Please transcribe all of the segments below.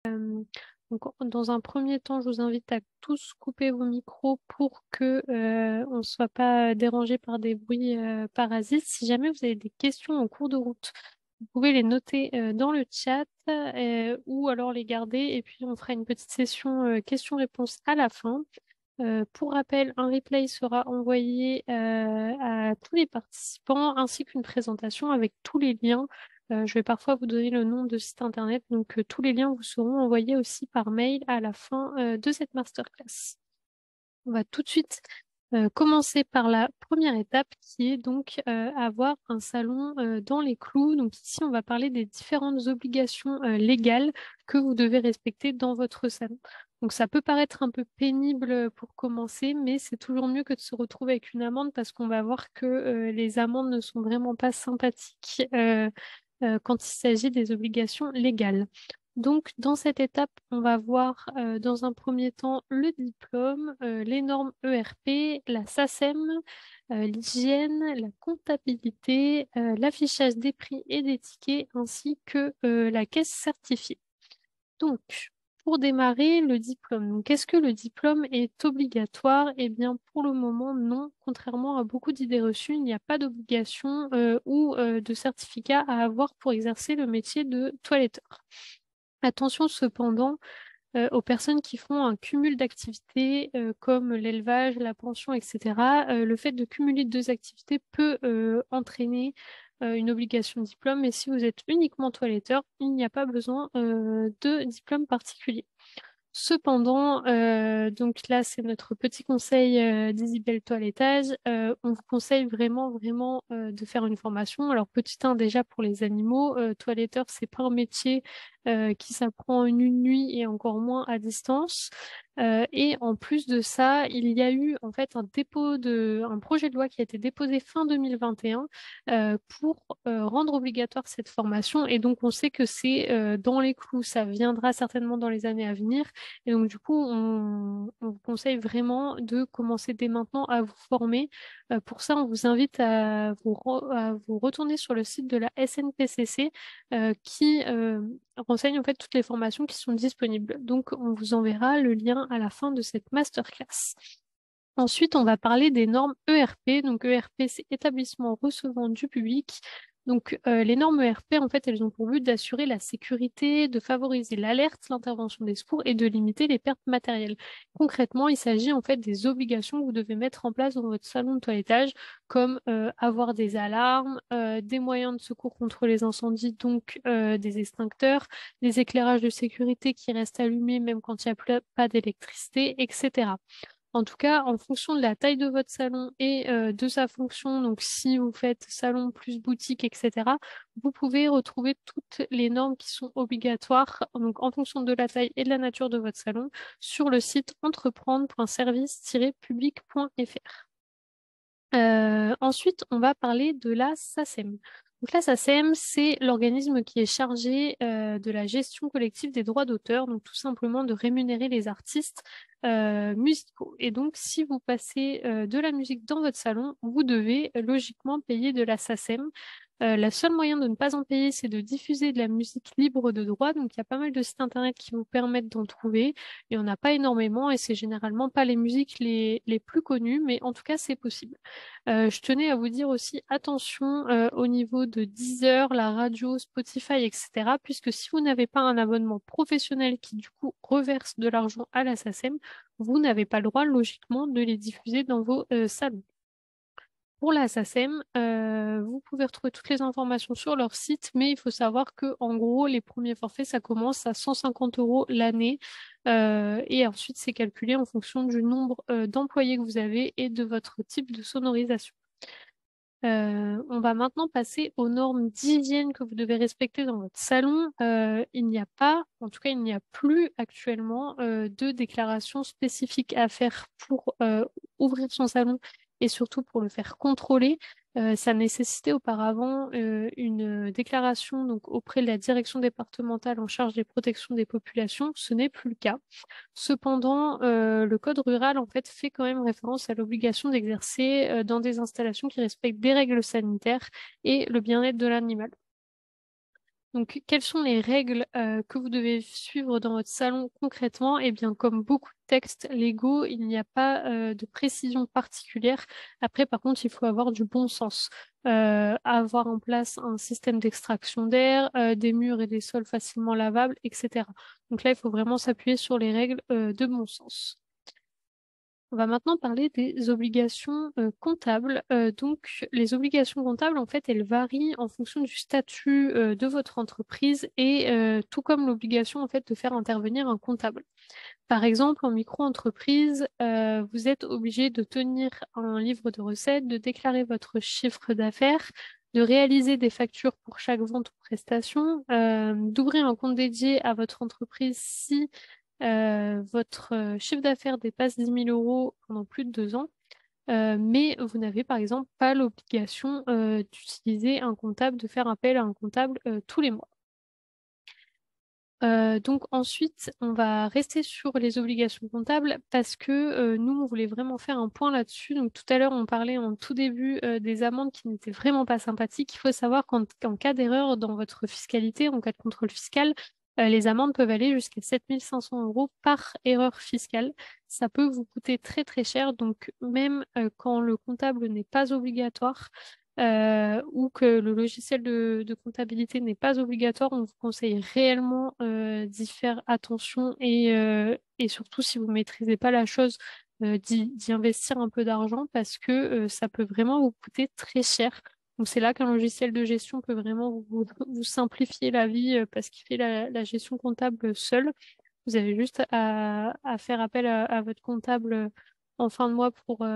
Donc, dans un premier temps, je vous invite à tous couper vos micros pour que on ne soit pas dérangé par des bruits parasites. Si jamais vous avez des questions en cours de route, vous pouvez les noter dans le chat ou alors les garder et puis on fera une petite session questions-réponses à la fin. Pour rappel, un replay sera envoyé à tous les participants ainsi qu'une présentation avec tous les liens. Je vais parfois vous donner le nom de site internet, donc tous les liens vous seront envoyés aussi par mail à la fin de cette masterclass. On va tout de suite commencer par la première étape qui est donc avoir un salon dans les clous. Donc ici, on va parler des différentes obligations légales que vous devez respecter dans votre salon. Donc ça peut paraître un peu pénible pour commencer, mais c'est toujours mieux que de se retrouver avec une amende parce qu'on va voir que les amendes ne sont vraiment pas sympathiques quand il s'agit des obligations légales. Donc, dans cette étape, on va voir dans un premier temps le diplôme, les normes ERP, la SACEM, l'hygiène, la comptabilité, l'affichage des prix et des tickets, ainsi que la caisse certifiée. Donc, pour démarrer, le diplôme. Donc, est-ce que le diplôme est obligatoire? Eh bien, pour le moment, non. Contrairement à beaucoup d'idées reçues, il n'y a pas d'obligation ou de certificat à avoir pour exercer le métier de toiletteur. Attention cependant aux personnes qui font un cumul d'activités comme l'élevage, la pension, etc. Le fait de cumuler deux activités peut entraîner une obligation de diplôme, mais si vous êtes uniquement toiletteur, il n'y a pas besoin de diplôme particulier. Cependant, donc là, c'est notre petit conseil d'Isabelle Toilettage. On vous conseille vraiment de faire une formation. Alors, petit 1, déjà pour les animaux, toiletteur, c'est pas un métier qui s'apprend en une nuit et encore moins à distance. Et en plus de ça, il y a eu en fait un projet de loi qui a été déposé fin 2021 pour rendre obligatoire cette formation. Et donc, on sait que c'est dans les clous. Ça viendra certainement dans les années à venir. Et donc, du coup, on vous conseille vraiment de commencer dès maintenant à vous former. Pour ça, on vous invite à vous retourner sur le site de la SNPCC qui renseigne en fait toutes les formations qui sont disponibles. Donc, on vous enverra le lien à la fin de cette masterclass. Ensuite, on va parler des normes ERP. Donc, ERP, c'est établissement recevant du public. Donc, les normes ERP, en fait, elles ont pour but d'assurer la sécurité, de favoriser l'alerte, l'intervention des secours et de limiter les pertes matérielles. Concrètement, il s'agit en fait des obligations que vous devez mettre en place dans votre salon de toilettage, comme avoir des alarmes, des moyens de secours contre les incendies, donc des extincteurs, des éclairages de sécurité qui restent allumés même quand il n'y a pas d'électricité, etc. En tout cas, en fonction de la taille de votre salon et de sa fonction, donc si vous faites salon plus boutique, etc., vous pouvez retrouver toutes les normes qui sont obligatoires, donc en fonction de la taille et de la nature de votre salon, sur le site entreprendre.service-public.fr. Ensuite, on va parler de la SACEM. Donc la SACEM, c'est l'organisme qui est chargé de la gestion collective des droits d'auteur, donc tout simplement de rémunérer les artistes musicaux. Et donc, si vous passez de la musique dans votre salon, vous devez logiquement payer de la SACEM. Le seul moyen de ne pas en payer, c'est de diffuser de la musique libre de droit. Donc, il y a pas mal de sites internet qui vous permettent d'en trouver. Il n'y en a pas énormément et c'est généralement pas les musiques les plus connues, mais en tout cas, c'est possible. Je tenais à vous dire aussi attention au niveau de Deezer, la radio, Spotify, etc. Puisque si vous n'avez pas un abonnement professionnel qui du coup reverse de l'argent à la SACEM, vous n'avez pas le droit logiquement de les diffuser dans vos salons. Pour la SACEM, vous pouvez retrouver toutes les informations sur leur site, mais il faut savoir que en gros, les premiers forfaits, ça commence à 150 € l'année et ensuite c'est calculé en fonction du nombre d'employés que vous avez et de votre type de sonorisation. On va maintenant passer aux normes d'hygiène que vous devez respecter dans votre salon. Il n'y a pas, en tout cas, il n'y a plus actuellement de déclaration spécifique à faire pour ouvrir son salon et surtout pour le faire contrôler. Ça nécessitait auparavant une déclaration donc auprès de la direction départementale en charge des protections des populations. Ce n'est plus le cas. Cependant, le code rural en fait fait quand même référence à l'obligation d'exercer dans des installations qui respectent des règles sanitaires et le bien-être de l'animal. Donc, quelles sont les règles que vous devez suivre dans votre salon concrètement? Eh bien, comme beaucoup de textes légaux, il n'y a pas de précision particulière. Après, par contre, il faut avoir du bon sens. Avoir en place un système d'extraction d'air, des murs et des sols facilement lavables, etc. Donc là, il faut vraiment s'appuyer sur les règles de bon sens. On va maintenant parler des obligations comptables. Donc, les obligations comptables, en fait, elles varient en fonction du statut de votre entreprise et tout comme l'obligation, en fait, de faire intervenir un comptable. Par exemple, en micro-entreprise, vous êtes obligé de tenir un livre de recettes, de déclarer votre chiffre d'affaires, de réaliser des factures pour chaque vente ou prestation, d'ouvrir un compte dédié à votre entreprise si votre chiffre d'affaires dépasse 10 000 € pendant plus de 2 ans, mais vous n'avez par exemple pas l'obligation d'utiliser un comptable, de faire appel à un comptable tous les mois. Donc ensuite, on va rester sur les obligations comptables parce que nous, on voulait vraiment faire un point là-dessus. Donc tout à l'heure, on parlait en tout début des amendes qui n'étaient vraiment pas sympathiques. Il faut savoir qu'en cas d'erreur dans votre fiscalité, en cas de contrôle fiscal, les amendes peuvent aller jusqu'à 7 500 € par erreur fiscale. Ça peut vous coûter très très cher. Donc même quand le comptable n'est pas obligatoire, ou que le logiciel de comptabilité n'est pas obligatoire, on vous conseille réellement d'y faire attention et surtout si vous ne maîtrisez pas la chose, d'y investir un peu d'argent parce que ça peut vraiment vous coûter très cher. Donc c'est là qu'un logiciel de gestion peut vraiment vous simplifier la vie parce qu'il fait la gestion comptable seul. Vous avez juste à faire appel à votre comptable en fin de mois pour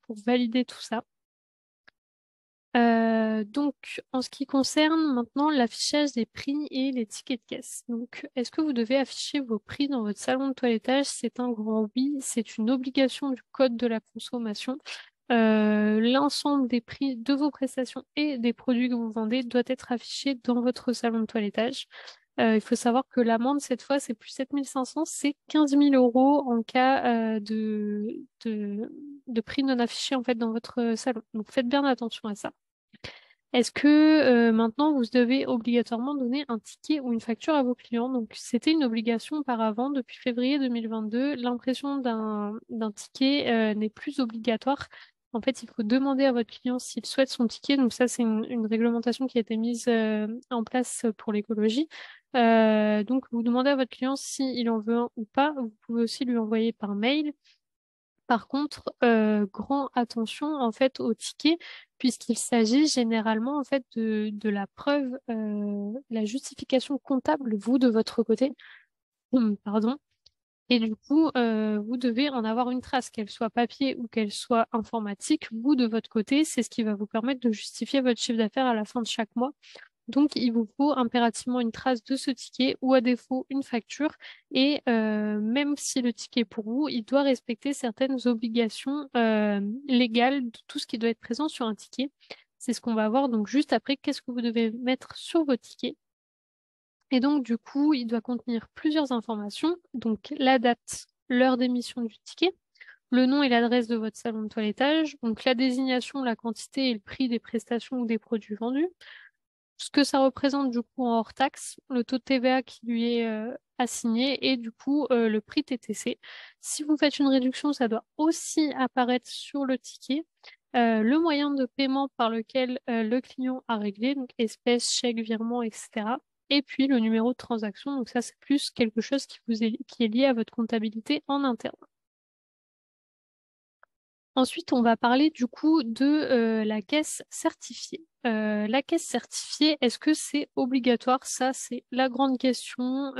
valider tout ça. Donc, en ce qui concerne maintenant l'affichage des prix et les tickets de caisse. Donc, est-ce que vous devez afficher vos prix dans votre salon de toilettage? C'est un grand oui, c'est une obligation du code de la consommation. L'ensemble des prix de vos prestations et des produits que vous vendez doit être affiché dans votre salon de toilettage. Il faut savoir que l'amende, cette fois, c'est plus 7 500, c'est 15 000 € en cas de prix non affiché en fait dans votre salon. Donc faites bien attention à ça. Est-ce que maintenant vous devez obligatoirement donner un ticket ou une facture à vos clients? Donc c'était une obligation auparavant depuis février 2022. L'impression d'un ticket n'est plus obligatoire. En fait, il faut demander à votre client s'il souhaite son ticket. Donc ça, c'est une réglementation qui a été mise en place pour l'écologie. Donc vous demandez à votre client s'il en veut un ou pas. Vous pouvez aussi lui envoyer par mail. Par contre, grand attention en fait au ticket, puisqu'il s'agit généralement en fait de la preuve, la justification comptable, vous de votre côté, pardon. Et du coup, vous devez en avoir une trace, qu'elle soit papier ou qu'elle soit informatique. Vous de votre côté, c'est ce qui va vous permettre de justifier votre chiffre d'affaires à la fin de chaque mois. Donc, il vous faut impérativement une trace de ce ticket ou à défaut une facture. Et même si le ticket est pour vous, il doit respecter certaines obligations légales de tout ce qui doit être présent sur un ticket. C'est ce qu'on va voir donc juste après. Qu'est-ce que vous devez mettre sur vos tickets? Et donc, du coup, il doit contenir plusieurs informations. Donc, la date, l'heure d'émission du ticket, le nom et l'adresse de votre salon de toilettage, donc la désignation, la quantité et le prix des prestations ou des produits vendus, ce que ça représente du coup en hors taxe, le taux de TVA qui lui est assigné et du coup le prix TTC. Si vous faites une réduction, ça doit aussi apparaître sur le ticket. Le moyen de paiement par lequel le client a réglé, donc espèces, chèques, virements, etc. Et puis le numéro de transaction, donc ça c'est plus quelque chose qui est lié à votre comptabilité en interne. Ensuite, on va parler du coup de la caisse certifiée. La caisse certifiée, est-ce que c'est obligatoire? Ça, c'est la grande question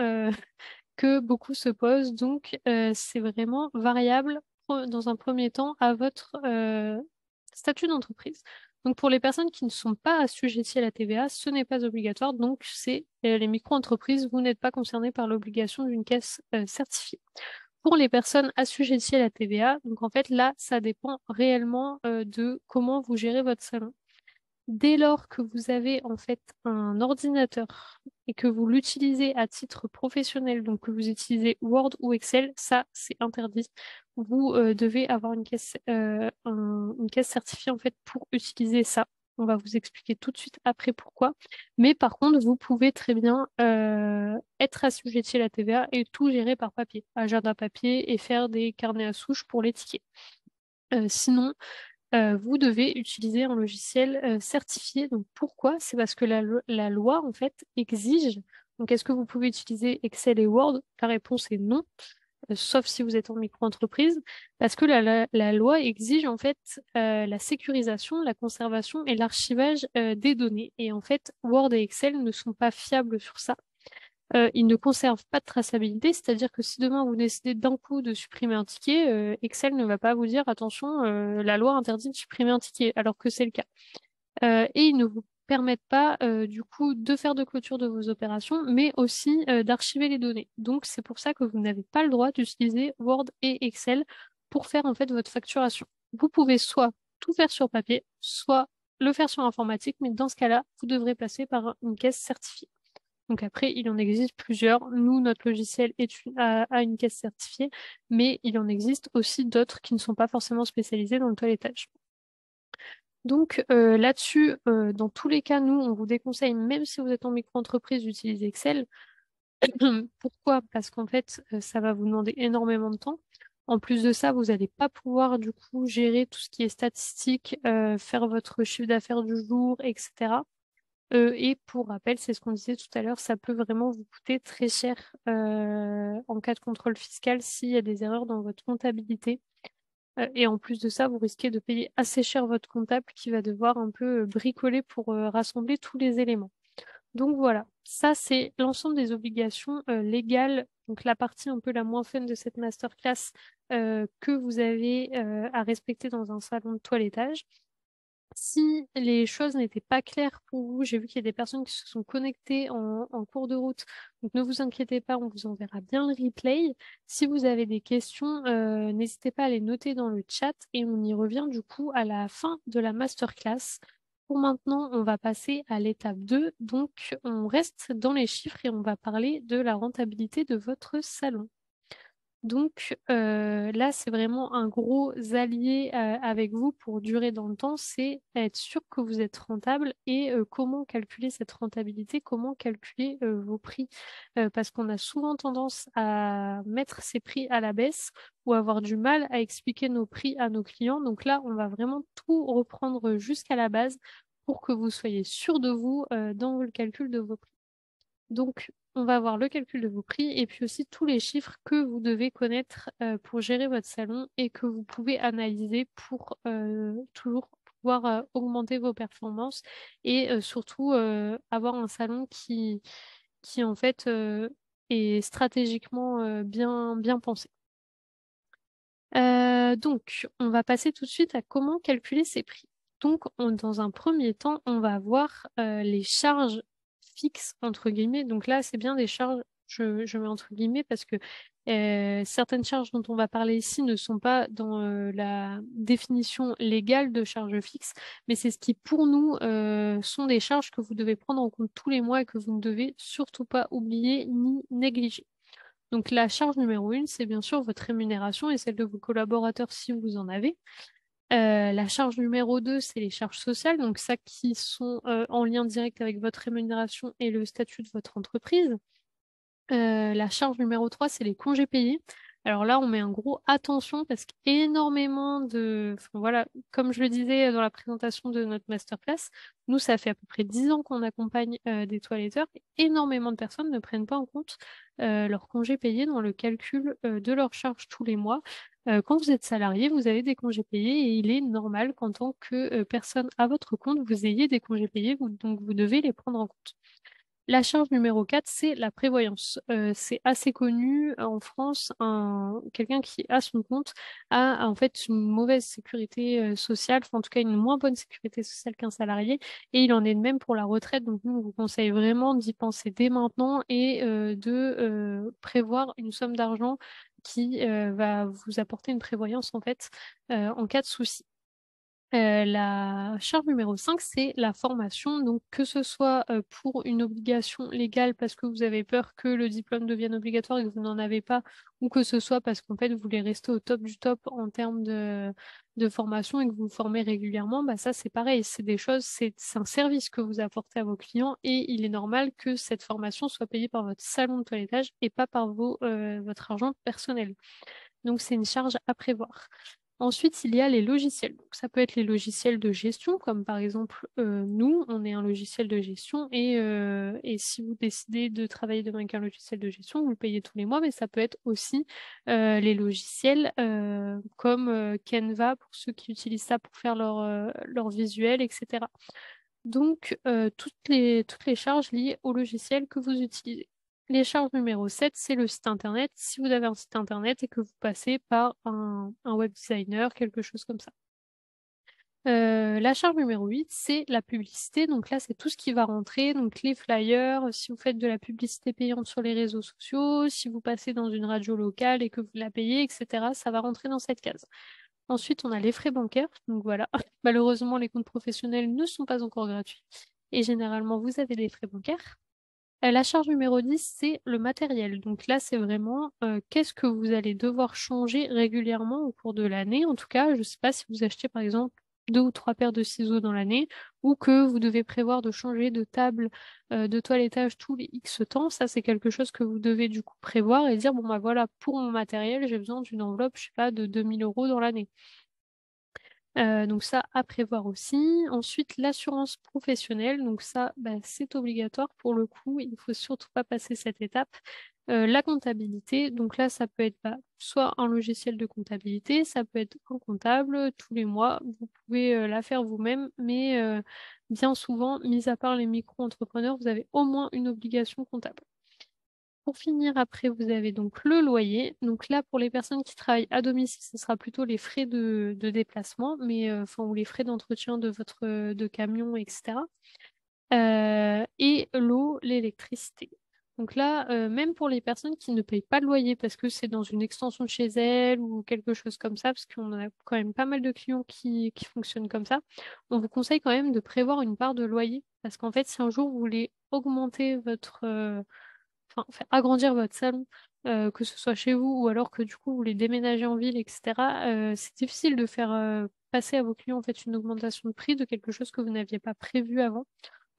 que beaucoup se posent. Donc, c'est vraiment variable dans un premier temps à votre statut d'entreprise. Donc, pour les personnes qui ne sont pas assujetties à la TVA, ce n'est pas obligatoire. Donc, c'est les micro-entreprises, vous n'êtes pas concernés par l'obligation d'une caisse certifiée. Pour les personnes assujetties à la TVA, donc en fait là, ça dépend réellement de comment vous gérez votre salon. Dès lors que vous avez en fait un ordinateur et que vous l'utilisez à titre professionnel, donc que vous utilisez Word ou Excel, ça c'est interdit. Vous devez avoir une caisse certifiée en fait pour utiliser ça. On va vous expliquer tout de suite après pourquoi. Mais par contre, vous pouvez très bien être assujetti à la TVA et tout gérer par papier, agenda papier et faire des carnets à souches pour les tickets. Sinon, vous devez utiliser un logiciel certifié. Donc pourquoi? C'est parce que la loi, en fait, exige. Donc est-ce que vous pouvez utiliser Excel et Word? La réponse est non, sauf si vous êtes en micro-entreprise, parce que la loi exige en fait la sécurisation, la conservation et l'archivage des données. Et en fait, Word et Excel ne sont pas fiables sur ça. Ils ne conservent pas de traçabilité, c'est-à-dire que si demain vous décidez d'un coup de supprimer un ticket, Excel ne va pas vous dire attention, la loi interdit de supprimer un ticket, alors que c'est le cas. Et ils ne vous permettent pas du coup de faire de clôture de vos opérations, mais aussi d'archiver les données. Donc c'est pour ça que vous n'avez pas le droit d'utiliser Word et Excel pour faire en fait votre facturation. Vous pouvez soit tout faire sur papier, soit le faire sur informatique, mais dans ce cas-là, vous devrez passer par une caisse certifiée. Donc après, il en existe plusieurs. Nous, notre logiciel a une caisse certifiée, mais il en existe aussi d'autres qui ne sont pas forcément spécialisés dans le toilettage. Donc là-dessus, dans tous les cas, nous, on vous déconseille, même si vous êtes en micro-entreprise, d'utiliser Excel. Pourquoi? Parce qu'en fait, ça va vous demander énormément de temps. En plus de ça, vous n'allez pas pouvoir du coup gérer tout ce qui est statistique, faire votre chiffre d'affaires du jour, etc. Et pour rappel, c'est ce qu'on disait tout à l'heure, ça peut vraiment vous coûter très cher en cas de contrôle fiscal s'il y a des erreurs dans votre comptabilité. Et en plus de ça, vous risquez de payer assez cher votre comptable qui va devoir un peu bricoler pour rassembler tous les éléments. Donc voilà, ça c'est l'ensemble des obligations légales, donc la partie un peu la moins fun de cette masterclass que vous avez à respecter dans un salon de toilettage. Si les choses n'étaient pas claires pour vous, j'ai vu qu'il y a des personnes qui se sont connectées en cours de route. Donc ne vous inquiétez pas, on vous enverra bien le replay. Si vous avez des questions, n'hésitez pas à les noter dans le chat et on y revient du coup à la fin de la masterclass. Pour maintenant, on va passer à l'étape 2. Donc on reste dans les chiffres et on va parler de la rentabilité de votre salon. Donc là, c'est vraiment un gros allié avec vous pour durer dans le temps, c'est être sûr que vous êtes rentable et comment calculer cette rentabilité, comment calculer vos prix. Parce qu'on a souvent tendance à mettre ces prix à la baisse ou avoir du mal à expliquer nos prix à nos clients. Donc là, on va vraiment tout reprendre jusqu'à la base pour que vous soyez sûr de vous dans le calcul de vos prix. Donc, on va voir le calcul de vos prix et puis aussi tous les chiffres que vous devez connaître pour gérer votre salon et que vous pouvez analyser pour toujours pouvoir augmenter vos performances et surtout avoir un salon qui en fait est stratégiquement bien pensé. Donc, on va passer tout de suite à comment calculer ces prix. Donc, dans un premier temps, on va voir les charges fixes, entre guillemets. Donc là, c'est bien des charges, je mets entre guillemets, parce que certaines charges dont on va parler ici ne sont pas dans la définition légale de charges fixes, mais c'est ce qui, pour nous, sont des charges que vous devez prendre en compte tous les mois et que vous ne devez surtout pas oublier ni négliger. Donc la charge numéro 1, c'est bien sûr votre rémunération et celle de vos collaborateurs si vous en avez. La charge numéro 2, c'est les charges sociales, donc ça qui sont en lien direct avec votre rémunération et le statut de votre entreprise. La charge numéro 3, c'est les congés payés. Alors là, on met un gros attention parce qu'énormément enfin, voilà, comme je le disais dans la présentation de notre masterclass, nous, ça fait à peu près 10 ans qu'on accompagne des toiletteurs et énormément de personnes ne prennent pas en compte leurs congés payés dans le calcul de leurs charges tous les mois. Quand vous êtes salarié, vous avez des congés payés et il est normal qu'en tant que personne à votre compte, vous ayez des congés payés, donc vous devez les prendre en compte. La charge numéro 4, c'est la prévoyance. C'est assez connu en France. Quelqu'un qui a son compte a en fait une mauvaise sécurité sociale, enfin, en tout cas une moins bonne sécurité sociale qu'un salarié, et il en est de même pour la retraite. Donc nous, on vous conseille vraiment d'y penser dès maintenant et de prévoir une somme d'argent qui va vous apporter une prévoyance en fait en cas de souci. La charge numéro 5, c'est la formation. Donc, que ce soit pour une obligation légale parce que vous avez peur que le diplôme devienne obligatoire et que vous n'en avez pas, ou que ce soit parce qu'en fait, vous voulez rester au top du top en termes de formation et que vous vous formez régulièrement, bah ça, c'est pareil. C'est des choses, c'est un service que vous apportez à vos clients et il est normal que cette formation soit payée par votre salon de toilettage et pas par votre argent personnel. Donc, c'est une charge à prévoir. Ensuite, il y a les logiciels. Donc, ça peut être les logiciels de gestion, comme par exemple nous, on est un logiciel de gestion et si vous décidez de travailler demain avec un logiciel de gestion, vous le payez tous les mois, mais ça peut être aussi les logiciels comme Canva pour ceux qui utilisent ça pour faire leur visuel, etc. Donc, toutes les charges liées au logiciel que vous utilisez. Les charges numéro 7, c'est le site internet. Si vous avez un site internet et que vous passez par un web designer, quelque chose comme ça. La charge numéro 8, c'est la publicité. Donc là, c'est tout ce qui va rentrer. Donc les flyers, si vous faites de la publicité payante sur les réseaux sociaux, si vous passez dans une radio locale et que vous la payez, etc., ça va rentrer dans cette case. Ensuite, on a les frais bancaires. Donc voilà, malheureusement, les comptes professionnels ne sont pas encore gratuits. Et généralement, vous avez des frais bancaires. La charge numéro 10, c'est le matériel. Donc là, c'est vraiment qu'est-ce que vous allez devoir changer régulièrement au cours de l'année. En tout cas, je ne sais pas si vous achetez par exemple 2 ou 3 paires de ciseaux dans l'année ou que vous devez prévoir de changer de table de toilettage tous les X temps. Ça, c'est quelque chose que vous devez du coup prévoir et dire, bon bah voilà, pour mon matériel, j'ai besoin d'une enveloppe, je sais pas, de 2 000 € dans l'année. Donc ça, à prévoir aussi. Ensuite, l'assurance professionnelle. Donc ça, bah, c'est obligatoire pour le coup. Il ne faut surtout pas passer cette étape. La comptabilité. Donc là, ça peut être bah, soit un logiciel de comptabilité, ça peut être un comptable tous les mois. Vous pouvez la faire vous-même, mais bien souvent, mis à part les micro-entrepreneurs, vous avez au moins une obligation comptable. Pour finir, après, vous avez donc le loyer. Donc là, pour les personnes qui travaillent à domicile, ce sera plutôt les frais de déplacement, mais enfin, ou les frais d'entretien de votre de camion, etc. Et l'eau, l'électricité. Donc là, même pour les personnes qui ne payent pas de loyer parce que c'est dans une extension de chez elles ou quelque chose comme ça, parce qu'on a quand même pas mal de clients qui fonctionnent comme ça, on vous conseille quand même de prévoir une part de loyer. Parce qu'en fait, si un jour vous voulez augmenter enfin, faire agrandir votre salon, que ce soit chez vous ou alors que du coup vous voulez déménager en ville, etc., c'est difficile de faire passer à vos clients en fait une augmentation de prix de quelque chose que vous n'aviez pas prévu avant.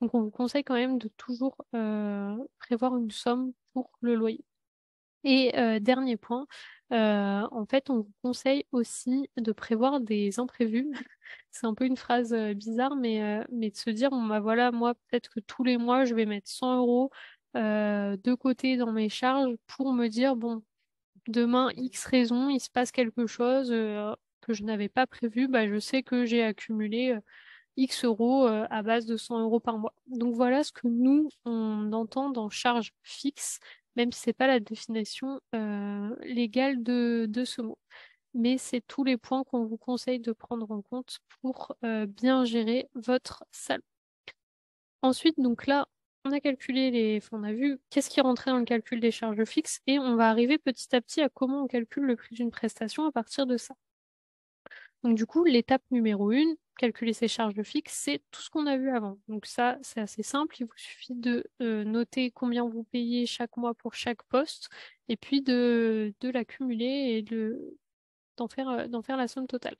Donc on vous conseille quand même de toujours prévoir une somme pour le loyer. Et dernier point, en fait, on vous conseille aussi de prévoir des imprévus. C'est un peu une phrase bizarre, mais de se dire, bon, bah voilà, moi, peut-être que tous les mois, je vais mettre 100 € de côté dans mes charges pour me dire, bon, demain, X raison, il se passe quelque chose que je n'avais pas prévu, bah, je sais que j'ai accumulé X euros à base de 100 € par mois. Donc voilà ce que nous, on entend dans charge fixe, même si c'est pas la définition légale de ce mot. Mais c'est tous les points qu'on vous conseille de prendre en compte pour bien gérer votre salon. Ensuite, donc là, on a calculé enfin, on a vu qu'est-ce qui rentrait dans le calcul des charges fixes et on va arriver petit à petit à comment on calcule le prix d'une prestation à partir de ça. Donc du coup, l'étape numéro 1, calculer ses charges fixes, c'est tout ce qu'on a vu avant. Donc ça, c'est assez simple. Il vous suffit de noter combien vous payez chaque mois pour chaque poste et puis de l'accumuler et d'en faire la somme totale.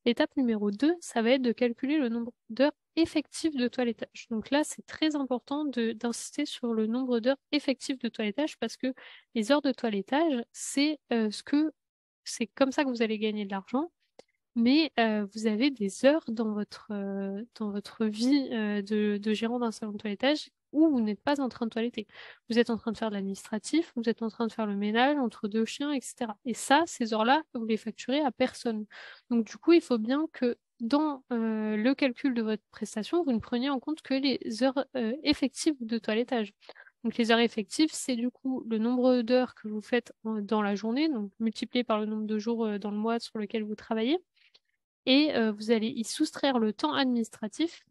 L'étape numéro 2, ça va être de calculer le nombre d'heures effectives de toilettage. Donc là, c'est très important d'insister sur le nombre d'heures effectives de toilettage parce que les heures de toilettage, c'est comme ça que vous allez gagner de l'argent, mais vous avez des heures dans votre vie de gérant d'un salon de toilettage où vous n'êtes pas en train de toiletter. Vous êtes en train de faire de l'administratif, vous êtes en train de faire le ménage entre deux chiens, etc. Et ça, ces heures-là, vous les facturez à personne. Donc du coup, il faut bien que dans le calcul de votre prestation, vous ne preniez en compte que les heures effectives de toilettage. Donc les heures effectives, c'est du coup le nombre d'heures que vous faites dans la journée, donc multiplié par le nombre de jours dans le mois sur lequel vous travaillez et vous allez y soustraire le temps administratif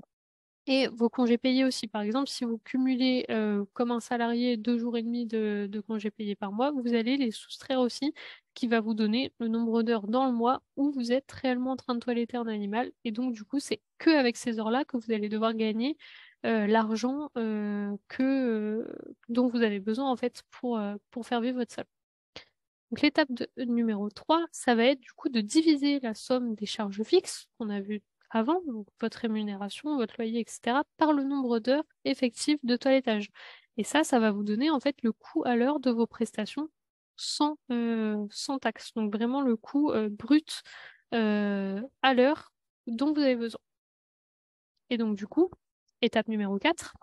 Et vos congés payés aussi. Par exemple, si vous cumulez comme un salarié 2 jours et demi de congés payés par mois, vous allez les soustraire aussi, qui va vous donner le nombre d'heures dans le mois où vous êtes réellement en train de toiletter un animal. Et donc, du coup, c'est que avec ces heures-là que vous allez devoir gagner l'argent dont vous avez besoin en fait pour faire vivre votre salon. Donc, numéro 3, ça va être du coup de diviser la somme des charges fixes qu'on a vues avant, donc votre rémunération, votre loyer, etc., par le nombre d'heures effectives de toilettage. Et ça va vous donner en fait le coût à l'heure de vos prestations sans taxe. Donc vraiment le coût brut à l'heure dont vous avez besoin. Et donc du coup, étape numéro 4.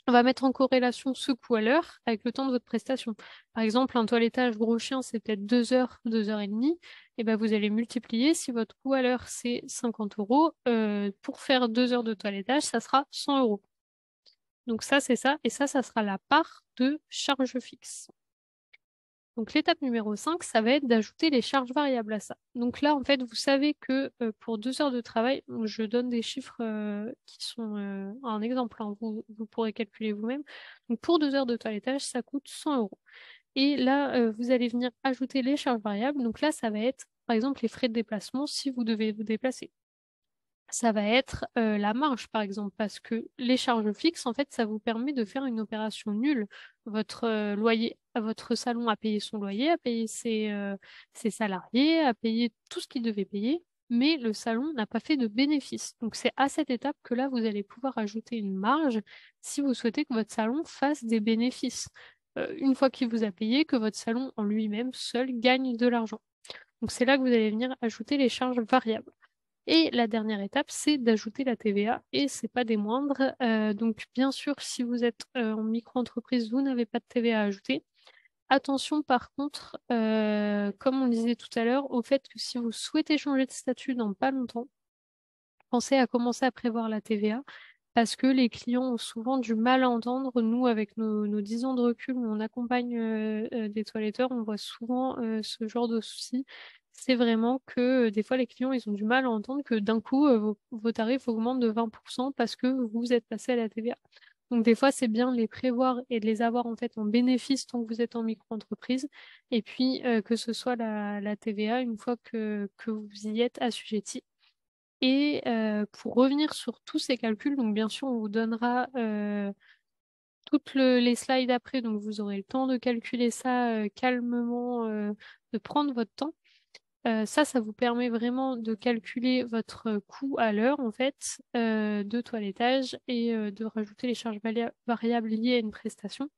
On va mettre en corrélation ce coût à l'heure avec le temps de votre prestation. Par exemple, un toilettage gros chien, c'est peut-être 2 heures, 2 heures et demie. Et ben vous allez multiplier. Si votre coût à l'heure, c'est 50 euros, pour faire 2 heures de toilettage, ça sera 100 euros. Donc ça, c'est ça. Et ça sera la part de charge fixe. Donc l'étape numéro 5, ça va être d'ajouter les charges variables à ça. Donc là, en fait, vous savez que pour 2 heures de travail, je donne des chiffres qui sont un exemple, hein, vous pourrez calculer vous-même. Donc pour 2 heures de toilettage, ça coûte 100 euros. Et là, vous allez venir ajouter les charges variables. Donc là, ça va être, par exemple, les frais de déplacement si vous devez vous déplacer. Ça va être la marge, par exemple, parce que les charges fixes, en fait, ça vous permet de faire une opération nulle. Votre loyer, votre salon a payé son loyer, a payé ses salariés, a payé tout ce qu'il devait payer, mais le salon n'a pas fait de bénéfice. Donc, c'est à cette étape que là, vous allez pouvoir ajouter une marge si vous souhaitez que votre salon fasse des bénéfices. Une fois qu'il vous a payé, que votre salon en lui-même seul gagne de l'argent. Donc, c'est là que vous allez venir ajouter les charges variables. Et la dernière étape, c'est d'ajouter la TVA et c'est pas des moindres. Donc bien sûr, si vous êtes en micro-entreprise, vous n'avez pas de TVA à ajouter. Attention par contre, comme on disait tout à l'heure, au fait que si vous souhaitez changer de statut dans pas longtemps, pensez à commencer à prévoir la TVA parce que les clients ont souvent du mal à entendre. Nous, avec nos 10 ans de recul, où on accompagne des toiletteurs, on voit souvent ce genre de soucis. C'est vraiment que des fois, les clients, ils ont du mal à entendre que d'un coup, vos tarifs augmentent de 20% parce que vous êtes passé à la TVA. Donc des fois, c'est bien de les prévoir et de les avoir en fait en bénéfice tant que vous êtes en micro-entreprise. Et puis que ce soit la TVA une fois que vous y êtes assujetti. Et pour revenir sur tous ces calculs, donc bien sûr, on vous donnera toutes les slides après, donc vous aurez le temps de calculer ça calmement, de prendre votre temps. Ça vous permet vraiment de calculer votre coût à l'heure, en fait, de toilettage et de rajouter les charges variables liées à une prestation.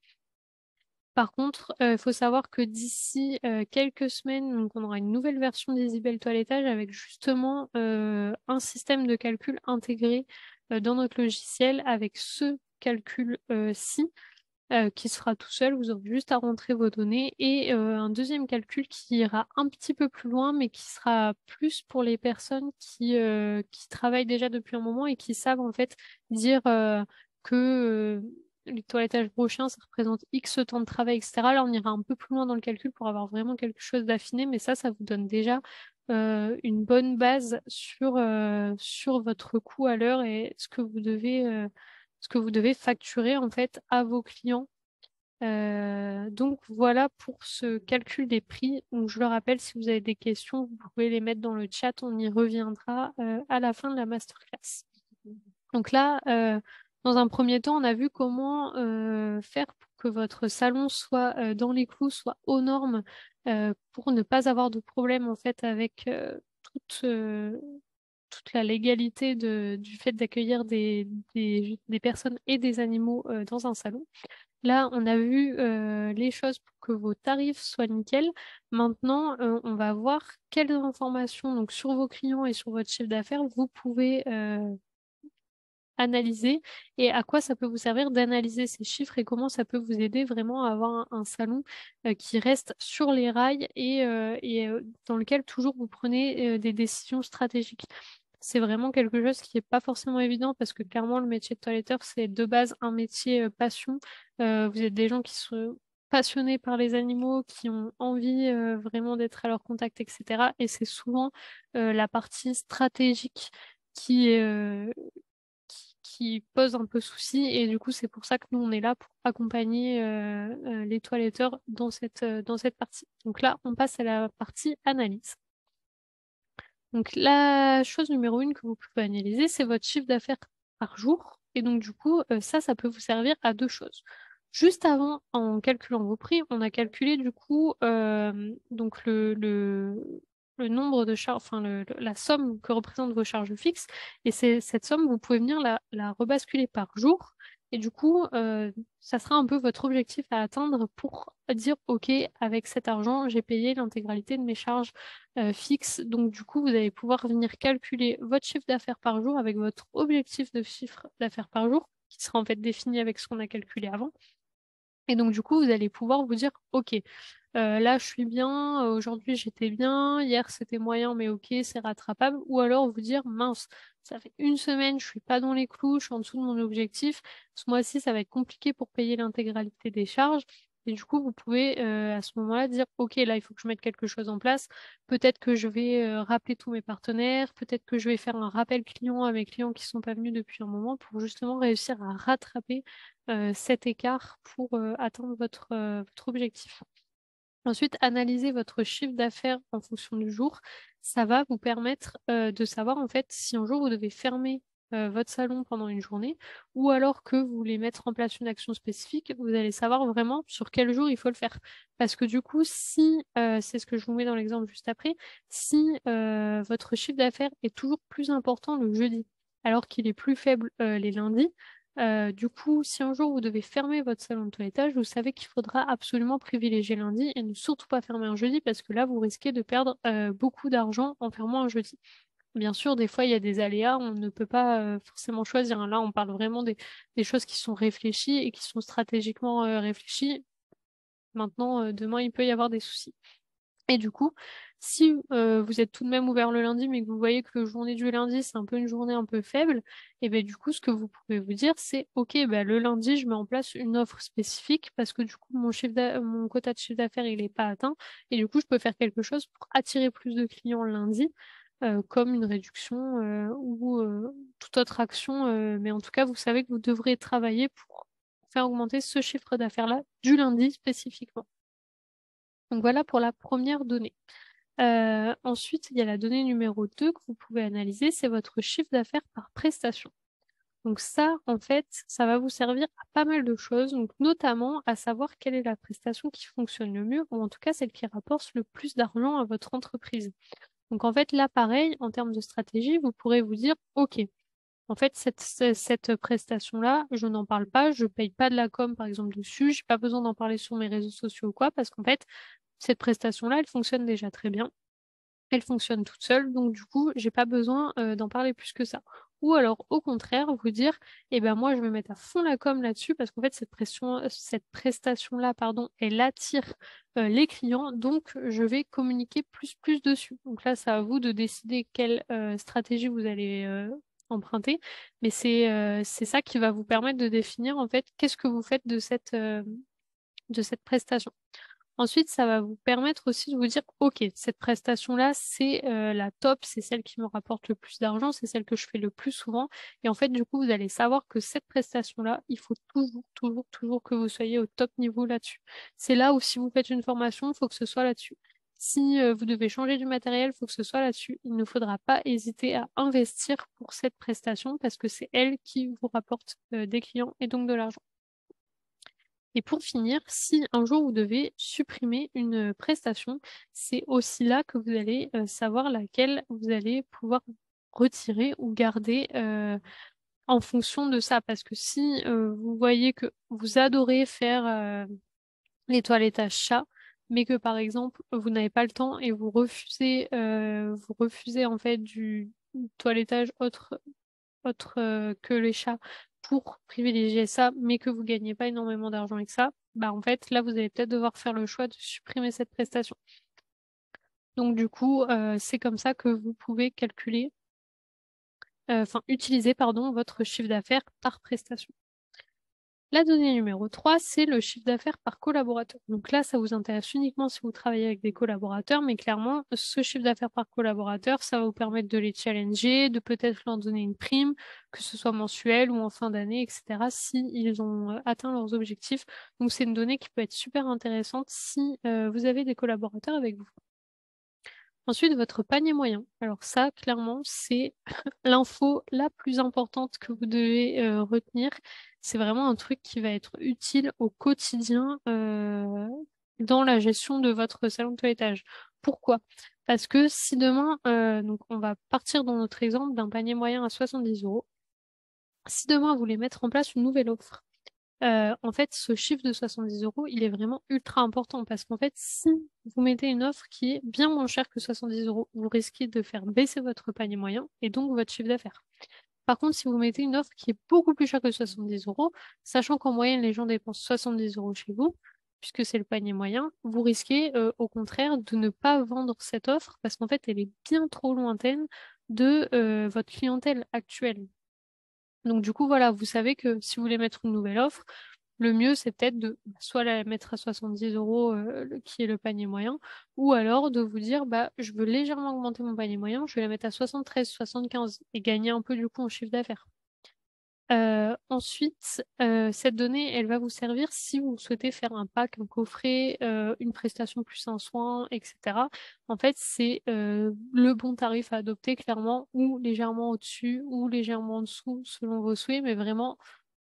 Par contre, il faut savoir que d'ici quelques semaines, donc on aura une nouvelle version d'Isabelle Toilettage avec justement un système de calcul intégré dans notre logiciel avec ce calcul-ci qui sera tout seul. Vous aurez juste à rentrer vos données et un deuxième calcul qui ira un petit peu plus loin, mais qui sera plus pour les personnes qui travaillent déjà depuis un moment et qui savent en fait dire que le toilettage brochien, ça représente X temps de travail, etc. Là, on ira un peu plus loin dans le calcul pour avoir vraiment quelque chose d'affiné, mais ça vous donne déjà une bonne base sur votre coût à l'heure et ce que vous devez facturer en fait à vos clients. Donc voilà pour ce calcul des prix. Donc je le rappelle, si vous avez des questions, vous pouvez les mettre dans le chat. On y reviendra à la fin de la masterclass. Donc là, dans un premier temps, on a vu comment faire pour que votre salon soit dans les clous, soit aux normes, pour ne pas avoir de problème en fait avec toute, euh, toute la légalité du fait d'accueillir des personnes et des animaux dans un salon. Là, on a vu les choses pour que vos tarifs soient nickel. Maintenant, on va voir quelles informations donc, sur vos clients et sur votre chiffre d'affaires vous pouvez analyser et à quoi ça peut vous servir d'analyser ces chiffres et comment ça peut vous aider vraiment à avoir un salon qui reste sur les rails et dans lequel toujours vous prenez des décisions stratégiques. C'est vraiment quelque chose qui n'est pas forcément évident parce que clairement, le métier de toiletteur, c'est de base un métier passion. Vous êtes des gens qui sont passionnés par les animaux, qui ont envie vraiment d'être à leur contact, etc. Et c'est souvent la partie stratégique qui, qui pose un peu souci et du coup c'est pour ça que nous on est là pour accompagner les toiletteurs dans cette partie. Donc là on passe à la partie analyse. Donc la chose numéro une que vous pouvez analyser, c'est votre chiffre d'affaires par jour. Et donc du coup, ça peut vous servir à deux choses. Juste avant, en calculant vos prix, on a calculé du coup donc le nombre de charges, enfin la somme que représentent vos charges fixes. Et c'est cette somme, vous pouvez venir la rebasculer par jour. Et du coup, ça sera un peu votre objectif à atteindre pour dire, OK, avec cet argent, j'ai payé l'intégralité de mes charges fixe. Donc, du coup, vous allez pouvoir venir calculer votre chiffre d'affaires par jour avec votre objectif de chiffre d'affaires par jour, qui sera en fait défini avec ce qu'on a calculé avant. Et donc, du coup, vous allez pouvoir vous dire, OK, là, je suis bien, aujourd'hui, j'étais bien, hier, c'était moyen, mais OK, c'est rattrapable. Ou alors vous dire, mince, ça fait une semaine, je suis pas dans les clous, je suis en dessous de mon objectif. Ce mois-ci, ça va être compliqué pour payer l'intégralité des charges. Et du coup, vous pouvez à ce moment-là dire, OK, là, il faut que je mette quelque chose en place. Peut-être que je vais rappeler tous mes partenaires, peut-être que je vais faire un rappel client à mes clients qui sont pas venus depuis un moment pour justement réussir à rattraper cet écart pour atteindre votre objectif. Ensuite, analyser votre chiffre d'affaires en fonction du jour. Ça va vous permettre de savoir en fait si un jour vous devez fermer votre salon pendant une journée ou alors que vous voulez mettre en place une action spécifique, vous allez savoir vraiment sur quel jour il faut le faire. Parce que du coup, si, c'est ce que je vous mets dans l'exemple juste après, si votre chiffre d'affaires est toujours plus important le jeudi alors qu'il est plus faible les lundis, du coup, si un jour vous devez fermer votre salon de toilettage, vous savez qu'il faudra absolument privilégier lundi et ne surtout pas fermer un jeudi parce que là, vous risquez de perdre beaucoup d'argent en fermant un jeudi. Bien sûr, des fois, il y a des aléas, on ne peut pas forcément choisir. Là, on parle vraiment des choses qui sont réfléchies et qui sont stratégiquement réfléchies. Maintenant, demain, il peut y avoir des soucis. Et du coup, si vous êtes tout de même ouvert le lundi, mais que vous voyez que la journée du lundi, c'est un peu une journée un peu faible, et bien du coup, ce que vous pouvez vous dire, c'est OK, ben, le lundi, je mets en place une offre spécifique parce que du coup, mon quota de chiffre d'affaires, il n'est pas atteint. Et du coup, je peux faire quelque chose pour attirer plus de clients le lundi, comme une réduction ou toute autre action. Mais en tout cas, vous savez que vous devrez travailler pour faire augmenter ce chiffre d'affaires-là du lundi spécifiquement. Donc voilà pour la première donnée. Ensuite, il y a la donnée numéro 2 que vous pouvez analyser, c'est votre chiffre d'affaires par prestation. Donc ça, en fait, ça va vous servir à pas mal de choses, donc notamment à savoir quelle est la prestation qui fonctionne le mieux, ou en tout cas celle qui rapporte le plus d'argent à votre entreprise. Donc en fait, là, pareil, en termes de stratégie, vous pourrez vous dire, OK, en fait, cette prestation-là, je n'en parle pas, je paye pas de la com, par exemple, dessus, j'ai pas besoin d'en parler sur mes réseaux sociaux ou quoi, parce qu'en fait, cette prestation-là, elle fonctionne déjà très bien. Elle fonctionne toute seule, donc du coup, j'ai pas besoin d'en parler plus que ça. Ou alors, au contraire, vous dire, eh ben moi, je vais mettre à fond la com là-dessus parce qu'en fait, cette prestation-là, pardon, elle attire les clients, donc je vais communiquer plus dessus. Donc là, c'est à vous de décider quelle stratégie vous allez emprunter, mais c'est ça qui va vous permettre de définir en fait qu'est-ce que vous faites de cette prestation. Ensuite, ça va vous permettre aussi de vous dire, OK, cette prestation-là, c'est la top, c'est celle qui me rapporte le plus d'argent, c'est celle que je fais le plus souvent. Et en fait, du coup, vous allez savoir que cette prestation-là, il faut toujours que vous soyez au top niveau là-dessus. C'est là où si vous faites une formation, il faut que ce soit là-dessus. Si vous devez changer du matériel, il faut que ce soit là-dessus. Il ne faudra pas hésiter à investir pour cette prestation parce que c'est elle qui vous rapporte des clients et donc de l'argent. Et pour finir, si un jour vous devez supprimer une prestation, c'est aussi là que vous allez savoir laquelle vous allez pouvoir retirer ou garder en fonction de ça. Parce que si vous voyez que vous adorez faire les toilettages chat, mais que par exemple vous n'avez pas le temps et vous refusez en fait du toilettage autre que les chats pour privilégier ça, mais que vous gagnez pas énormément d'argent avec ça, bah en fait là vous allez peut-être devoir faire le choix de supprimer cette prestation. Donc du coup, c'est comme ça que vous pouvez calculer, enfin utiliser pardon votre chiffre d'affaires par prestation. La donnée numéro 3, c'est le chiffre d'affaires par collaborateur. Donc là, ça vous intéresse uniquement si vous travaillez avec des collaborateurs, mais clairement, ce chiffre d'affaires par collaborateur, ça va vous permettre de les challenger, de peut-être leur donner une prime, que ce soit mensuelle ou en fin d'année, etc., si ils ont atteint leurs objectifs. Donc c'est une donnée qui peut être super intéressante si vous avez des collaborateurs avec vous. Ensuite, votre panier moyen. Alors ça, clairement, c'est l'info la plus importante que vous devez retenir. C'est vraiment un truc qui va être utile au quotidien dans la gestion de votre salon de toilettage. Pourquoi? Parce que si demain, donc on va partir dans notre exemple d'un panier moyen à 70 euros. Si demain vous voulez mettre en place une nouvelle offre, en fait, ce chiffre de 70 euros, il est vraiment ultra important parce qu'en fait, si vous mettez une offre qui est bien moins chère que 70 euros, vous risquez de faire baisser votre panier moyen et donc votre chiffre d'affaires. Par contre, si vous mettez une offre qui est beaucoup plus chère que 70 euros, sachant qu'en moyenne, les gens dépensent 70 euros chez vous, puisque c'est le panier moyen, vous risquez au contraire de ne pas vendre cette offre parce qu'en fait, elle est bien trop lointaine de votre clientèle actuelle. Donc du coup, voilà, vous savez que si vous voulez mettre une nouvelle offre, le mieux, c'est peut-être de soit la mettre à 70 euros, qui est le panier moyen, ou alors de vous dire, bah, je veux légèrement augmenter mon panier moyen, je vais la mettre à 73, 75 et gagner un peu du coup en chiffre d'affaires. Ensuite, cette donnée, elle va vous servir si vous souhaitez faire un pack, un coffret, une prestation plus un soin, etc. En fait, c'est le bon tarif à adopter clairement, ou légèrement au-dessus, ou légèrement en dessous, selon vos souhaits, mais vraiment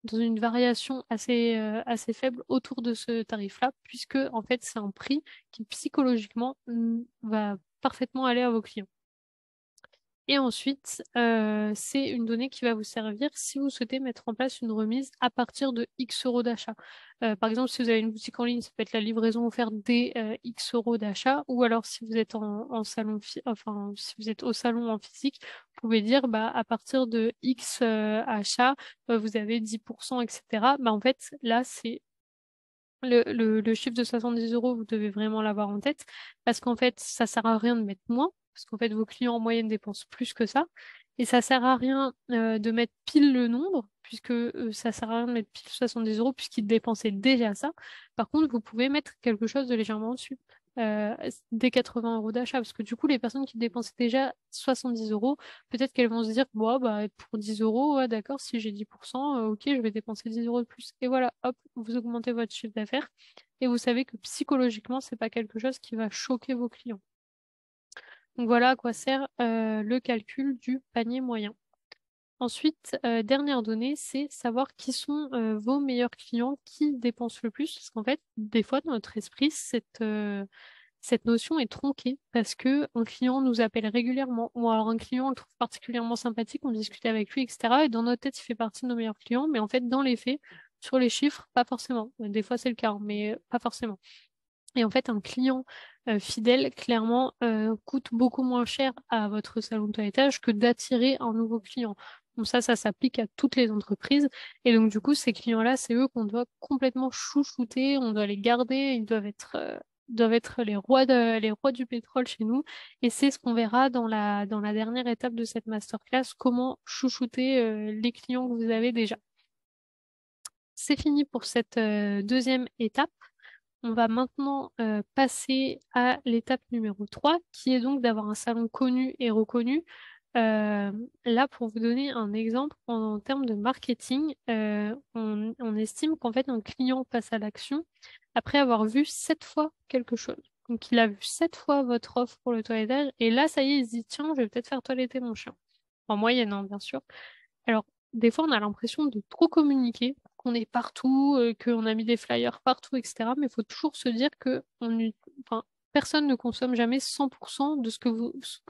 dans une variation assez faible autour de ce tarif-là, puisque en fait, c'est un prix qui psychologiquement va parfaitement aller à vos clients. Et ensuite, c'est une donnée qui va vous servir si vous souhaitez mettre en place une remise à partir de X euros d'achat. Par exemple, si vous avez une boutique en ligne, ça peut être la livraison offerte des X euros d'achat, ou alors si vous êtes en salon, enfin si vous êtes au salon en physique, vous pouvez dire bah à partir de X achats, vous avez 10%, etc. Bah en fait, là c'est le chiffre de 70 euros, vous devez vraiment l'avoir en tête parce qu'en fait, ça sert à rien de mettre moins parce qu'en fait, vos clients en moyenne dépensent plus que ça. Et ça sert à rien de mettre pile le nombre puisque ça sert à rien de mettre pile 70 euros puisqu'ils dépensaient déjà ça. Par contre, vous pouvez mettre quelque chose de légèrement dessus. Des 80 euros d'achat parce que du coup, les personnes qui dépensaient déjà 70 euros, peut-être qu'elles vont se dire, bon, bah, pour 10 euros, ouais, d'accord, si j'ai 10%, ok, je vais dépenser 10 euros de plus. Et voilà, hop, vous augmentez votre chiffre d'affaires. Et vous savez que psychologiquement, c'est pas quelque chose qui va choquer vos clients. Donc voilà à quoi sert le calcul du panier moyen. Ensuite, dernière donnée, c'est savoir qui sont vos meilleurs clients, qui dépensent le plus. Parce qu'en fait, des fois, dans notre esprit, cette notion est tronquée parce que un client nous appelle régulièrement, ou alors un client on le trouve particulièrement sympathique, on discute avec lui, etc. Et dans notre tête, il fait partie de nos meilleurs clients, mais en fait, dans les faits, sur les chiffres, pas forcément. Des fois, c'est le cas, hein, mais pas forcément. Et en fait, un client fidèle, clairement, coûte beaucoup moins cher à votre salon de toilettage que d'attirer un nouveau client. Donc ça s'applique à toutes les entreprises. Et donc, du coup, ces clients-là, c'est eux qu'on doit complètement chouchouter, on doit les garder, ils doivent être les rois du pétrole chez nous. Et c'est ce qu'on verra dans la dernière étape de cette masterclass, comment chouchouter les clients que vous avez déjà. C'est fini pour cette deuxième étape. On va maintenant passer à l'étape numéro 3, qui est donc d'avoir un salon connu et reconnu. Là, pour vous donner un exemple, en termes de marketing, on estime qu'en fait, un client passe à l'action après avoir vu 7 fois quelque chose. Donc, il a vu 7 fois votre offre pour le toilettage, et là, ça y est, il se dit, tiens, je vais peut-être faire toiletter mon chien. En moyenne, hein, bien sûr. Alors, des fois, on a l'impression de trop communiquer, qu'on est partout, qu'on a mis des flyers partout, etc. Mais il faut toujours se dire que enfin, personne ne consomme jamais 100% de ce que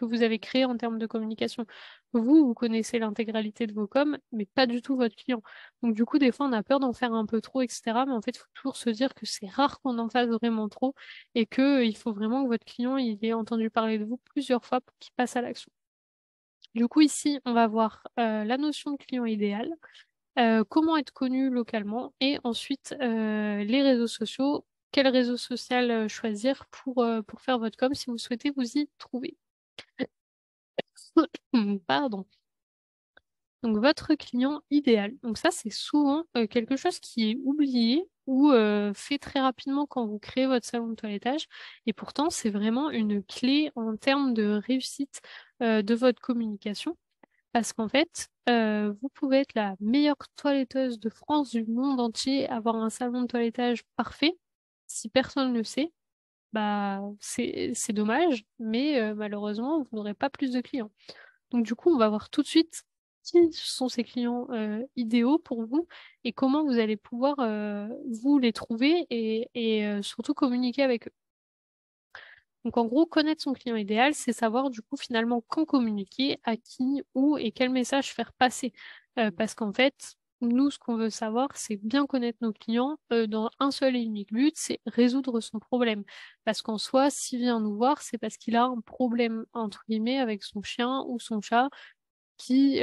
vous avez créé en termes de communication. Vous connaissez l'intégralité de vos coms, mais pas du tout votre client. Donc, du coup, des fois, on a peur d'en faire un peu trop, etc. Mais en fait, il faut toujours se dire que c'est rare qu'on en fasse vraiment trop et que, il faut vraiment que votre client, il ait entendu parler de vous plusieurs fois pour qu'il passe à l'action. Du coup, ici, on va voir la notion de client idéal, comment être connu localement et ensuite les réseaux sociaux. Quel réseau social choisir pour faire votre com si vous souhaitez vous y trouver. Pardon. Donc, votre client idéal. Donc, ça, c'est souvent quelque chose qui est oublié ou fait très rapidement quand vous créez votre salon de toilettage. Et pourtant, c'est vraiment une clé en termes de réussite de votre communication. Parce qu'en fait, vous pouvez être la meilleure toiletteuse de France, du monde entier, avoir un salon de toilettage parfait. Si personne ne le sait, bah, c'est dommage, mais malheureusement, vous n'aurez pas plus de clients. Donc du coup, on va voir tout de suite qui sont ces clients idéaux pour vous et comment vous allez pouvoir vous les trouver et surtout communiquer avec eux. Donc en gros, connaître son client idéal, c'est savoir du coup finalement quand communiquer, à qui, où et quel message faire passer. Parce qu'en fait, nous, ce qu'on veut savoir, c'est bien connaître nos clients dans un seul et unique but, c'est résoudre son problème. Parce qu'en soi, s'il vient nous voir, c'est parce qu'il a un problème, entre guillemets, avec son chien ou son chat qui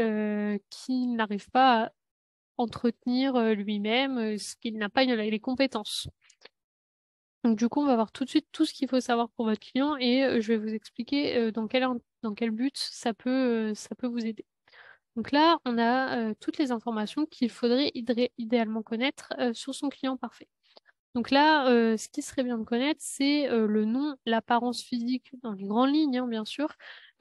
n'arrive pas à entretenir lui-même, ce qu'il n'a pas les compétences. Donc du coup, on va voir tout de suite tout ce qu'il faut savoir pour votre client et je vais vous expliquer dans quel but ça peut vous aider. Donc là, on a toutes les informations qu'il faudrait idéalement connaître sur son client parfait. Donc là, ce qui serait bien de connaître, c'est le nom, l'apparence physique dans les grandes lignes, hein, bien sûr,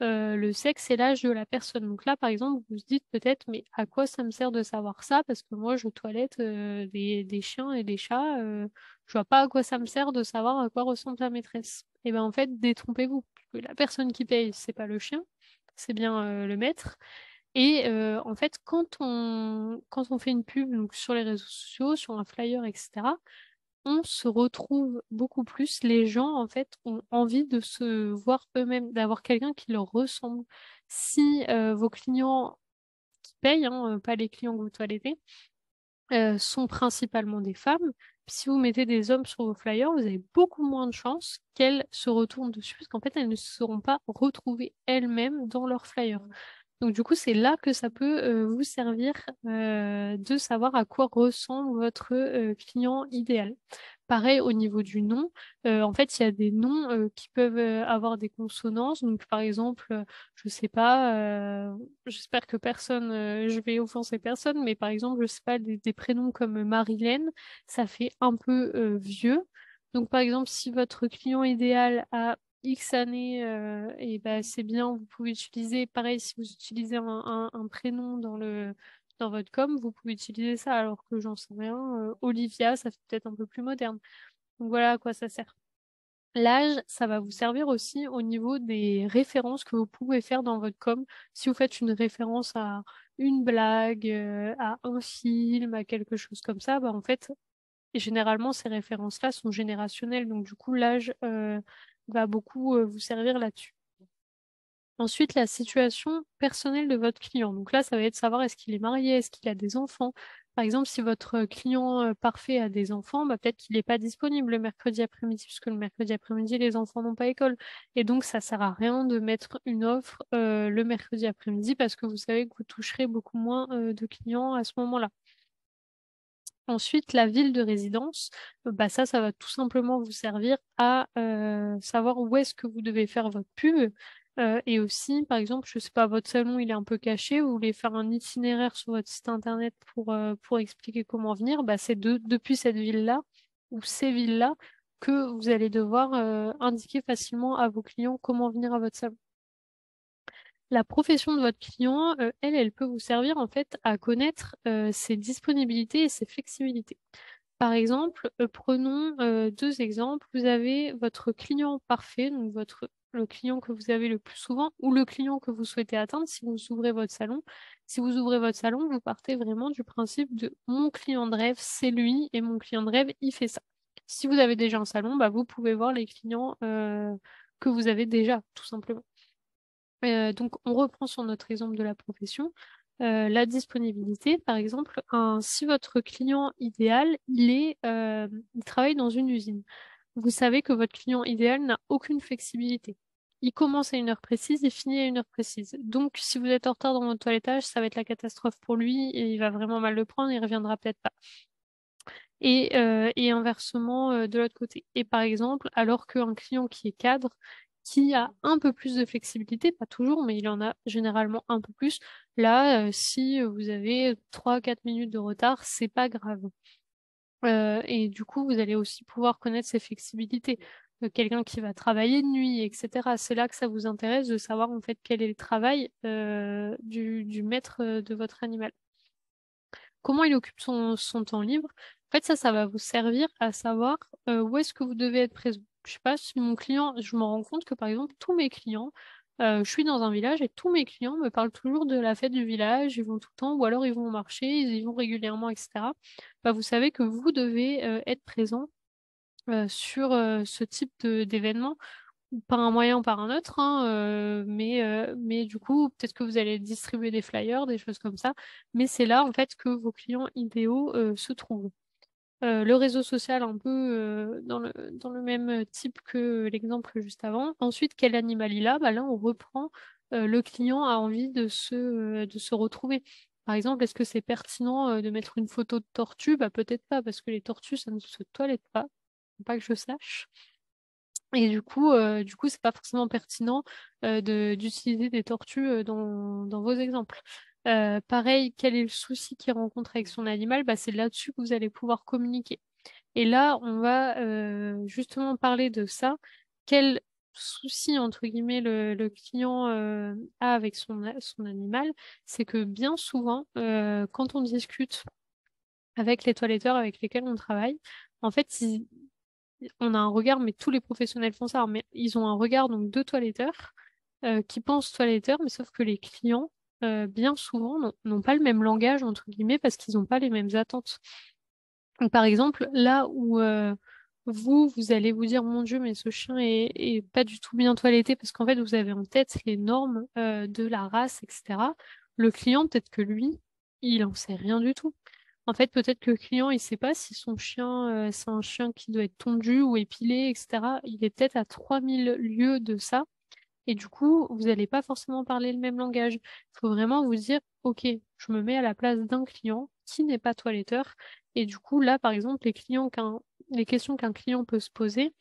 le sexe et l'âge de la personne. Donc là, par exemple, vous vous dites peut-être, mais à quoi ça me sert de savoir ça? Parce que moi, je toilette des chiens et des chats. Je vois pas à quoi ça me sert de savoir à quoi ressemble la maîtresse. Et bien en fait, détrompez-vous. Puisque la personne qui paye, c'est pas le chien, c'est bien le maître. Et en fait, quand on fait une pub donc, sur les réseaux sociaux, sur un flyer, etc., on se retrouve beaucoup plus. Les gens, en fait, ont envie de se voir eux-mêmes, d'avoir quelqu'un qui leur ressemble. Si vos clients qui payent, hein, pas les clients que vous toilettez, sont principalement des femmes, si vous mettez des hommes sur vos flyers, vous avez beaucoup moins de chances qu'elles se retournent dessus, parce qu'en fait, elles ne se seront pas retrouvées elles-mêmes dans leurs flyers. Donc du coup, c'est là que ça peut vous servir de savoir à quoi ressemble votre client idéal. Pareil au niveau du nom, en fait, il y a des noms qui peuvent avoir des consonances. Donc par exemple, je sais pas, j'espère que personne, je vais offenser personne, mais par exemple, je sais pas, des prénoms comme Marilène, ça fait un peu vieux. Donc par exemple, si votre client idéal a X années, et ben c'est bien, vous pouvez utiliser, pareil, si vous utilisez un prénom dans votre com, vous pouvez utiliser ça, alors que j'en sais rien, Olivia, ça fait peut-être un peu plus moderne. Donc voilà à quoi ça sert. L'âge, ça va vous servir aussi au niveau des références que vous pouvez faire dans votre com. Si vous faites une référence à une blague, à un film, à quelque chose comme ça, bah en fait, généralement, ces références-là sont générationnelles. Donc du coup, l'âge va beaucoup vous servir là-dessus. Ensuite, la situation personnelle de votre client. Donc là, ça va être savoir est-ce qu'il est marié, est-ce qu'il a des enfants. Par exemple, si votre client parfait a des enfants, bah, peut-être qu'il n'est pas disponible le mercredi après-midi, puisque le mercredi après-midi, les enfants n'ont pas école. Et donc, ça sert à rien de mettre une offre le mercredi après-midi parce que vous savez que vous toucherez beaucoup moins de clients à ce moment-là. Ensuite, la ville de résidence, bah ça va tout simplement vous servir à savoir où est-ce que vous devez faire votre pub. Et aussi, par exemple, je sais pas, votre salon, il est un peu caché, vous voulez faire un itinéraire sur votre site internet pour expliquer comment venir, bah c'est depuis cette ville-là ou ces villes-là que vous allez devoir indiquer facilement à vos clients comment venir à votre salon. La profession de votre client, elle peut vous servir en fait à connaître ses disponibilités et ses flexibilités. Par exemple, prenons deux exemples. Vous avez votre client parfait, donc le client que vous avez le plus souvent, ou le client que vous souhaitez atteindre si vous ouvrez votre salon. Si vous ouvrez votre salon, vous partez vraiment du principe de mon client de rêve, c'est lui, et mon client de rêve, il fait ça. Si vous avez déjà un salon, bah, vous pouvez voir les clients que vous avez déjà, tout simplement. Donc, on reprend sur notre exemple de la profession. La disponibilité, par exemple, si votre client idéal, il travaille dans une usine, vous savez que votre client idéal n'a aucune flexibilité. Il commence à une heure précise et finit à une heure précise. Donc, si vous êtes en retard dans votre toilettage, ça va être la catastrophe pour lui et il va vraiment mal le prendre, il reviendra peut-être pas. Et inversement de l'autre côté. Et par exemple, alors qu'un client qui est cadre, qui a un peu plus de flexibilité, pas toujours, mais il en a généralement un peu plus. Là, si vous avez 3-4 minutes de retard, c'est pas grave. Et du coup, vous allez aussi pouvoir connaître ses flexibilités. Quelqu'un qui va travailler de nuit, etc. C'est là que ça vous intéresse de savoir en fait quel est le travail du maître de votre animal. Comment il occupe son temps libre? En fait, ça va vous servir à savoir où est-ce que vous devez être présent. Je sais pas si mon client, je me rends compte que par exemple, tous mes clients, je suis dans un village et tous mes clients me parlent toujours de la fête du village, ils vont tout le temps, ou alors ils vont au marché, ils y vont régulièrement, etc. Bah, vous savez que vous devez être présent sur ce type d'événement par un moyen ou par un autre, hein, mais du coup, peut-être que vous allez distribuer des flyers, des choses comme ça, mais c'est là en fait que vos clients idéaux se trouvent. Le réseau social un peu dans le même type que l'exemple juste avant. Ensuite, quel animal il a? Bah là, on reprend le client a envie de se retrouver. Par exemple, est-ce que c'est pertinent de mettre une photo de tortue? Bah peut-être pas, parce que les tortues, ça ne se toilette pas que je sache. Et du coup, c'est pas forcément pertinent d'utiliser des tortues dans vos exemples. Pareil, quel est le souci qu'il rencontre avec son animal? Bah, c'est là-dessus que vous allez pouvoir communiquer. Et là, on va justement parler de ça. Quel souci, entre guillemets, le client a avec son animal? C'est que bien souvent, quand on discute avec les toiletteurs avec lesquels on travaille, en fait, on a un regard, mais tous les professionnels font ça, hein, mais ils ont un regard donc de toiletteur qui pense toiletteur, mais sauf que les clients, bien souvent, n'ont pas le même langage, entre guillemets, parce qu'ils n'ont pas les mêmes attentes. Donc, par exemple, là où vous allez vous dire, mon Dieu, mais ce chien est pas du tout bien toiletté, parce qu'en fait, vous avez en tête les normes de la race, etc. Le client, peut-être que lui, il en sait rien du tout. En fait, peut-être que le client, il sait pas si son chien, c'est un chien qui doit être tondu ou épilé, etc. Il est peut-être à 3000 lieues de ça. Et du coup, vous n'allez pas forcément parler le même langage. Il faut vraiment vous dire, OK, je me mets à la place d'un client qui n'est pas toiletteur. Et du coup, là, par exemple, les questions qu'un client peut se poser,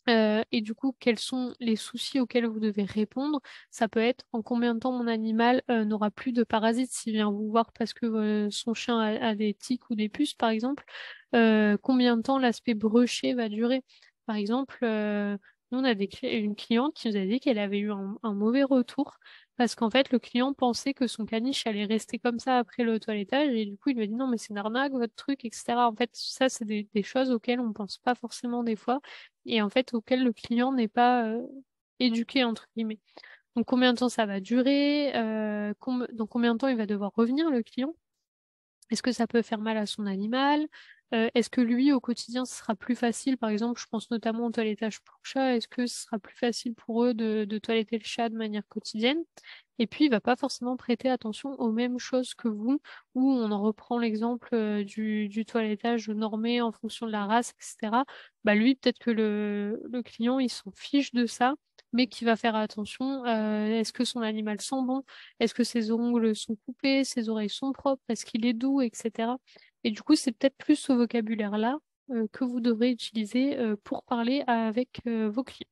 et du coup, quels sont les soucis auxquels vous devez répondre? Ça peut être en combien de temps mon animal n'aura plus de parasites s'il vient vous voir parce que son chien a des tiques ou des puces, par exemple. Combien de temps l'aspect broché va durer? Par exemple, nous, on a une cliente qui nous a dit qu'elle avait eu un mauvais retour parce qu'en fait, le client pensait que son caniche allait rester comme ça après le toilettage et du coup, il lui a dit non, mais c'est une arnaque, votre truc, etc. En fait, ça, c'est des choses auxquelles on pense pas forcément des fois et en fait auquel le client n'est pas éduqué entre guillemets. Donc combien de temps ça va durer, dans combien de temps il va devoir revenir le client? Est-ce que ça peut faire mal à son animal? Est-ce que lui, au quotidien, ce sera plus facile? Par exemple, je pense notamment au toilettage pour chat. Est-ce que ce sera plus facile pour eux de toiletter le chat de manière quotidienne? Et puis, il va pas forcément prêter attention aux mêmes choses que vous, où on en reprend l'exemple du toilettage normé en fonction de la race, etc. Bah lui, peut-être que le client, il s'en fiche de ça, mais qui va faire attention. Est-ce que son animal sent bon? Est-ce que ses ongles sont coupés, ses oreilles sont propres, est-ce qu'il est doux, etc. Et du coup, c'est peut-être plus ce vocabulaire-là que vous devrez utiliser pour parler avec vos clients.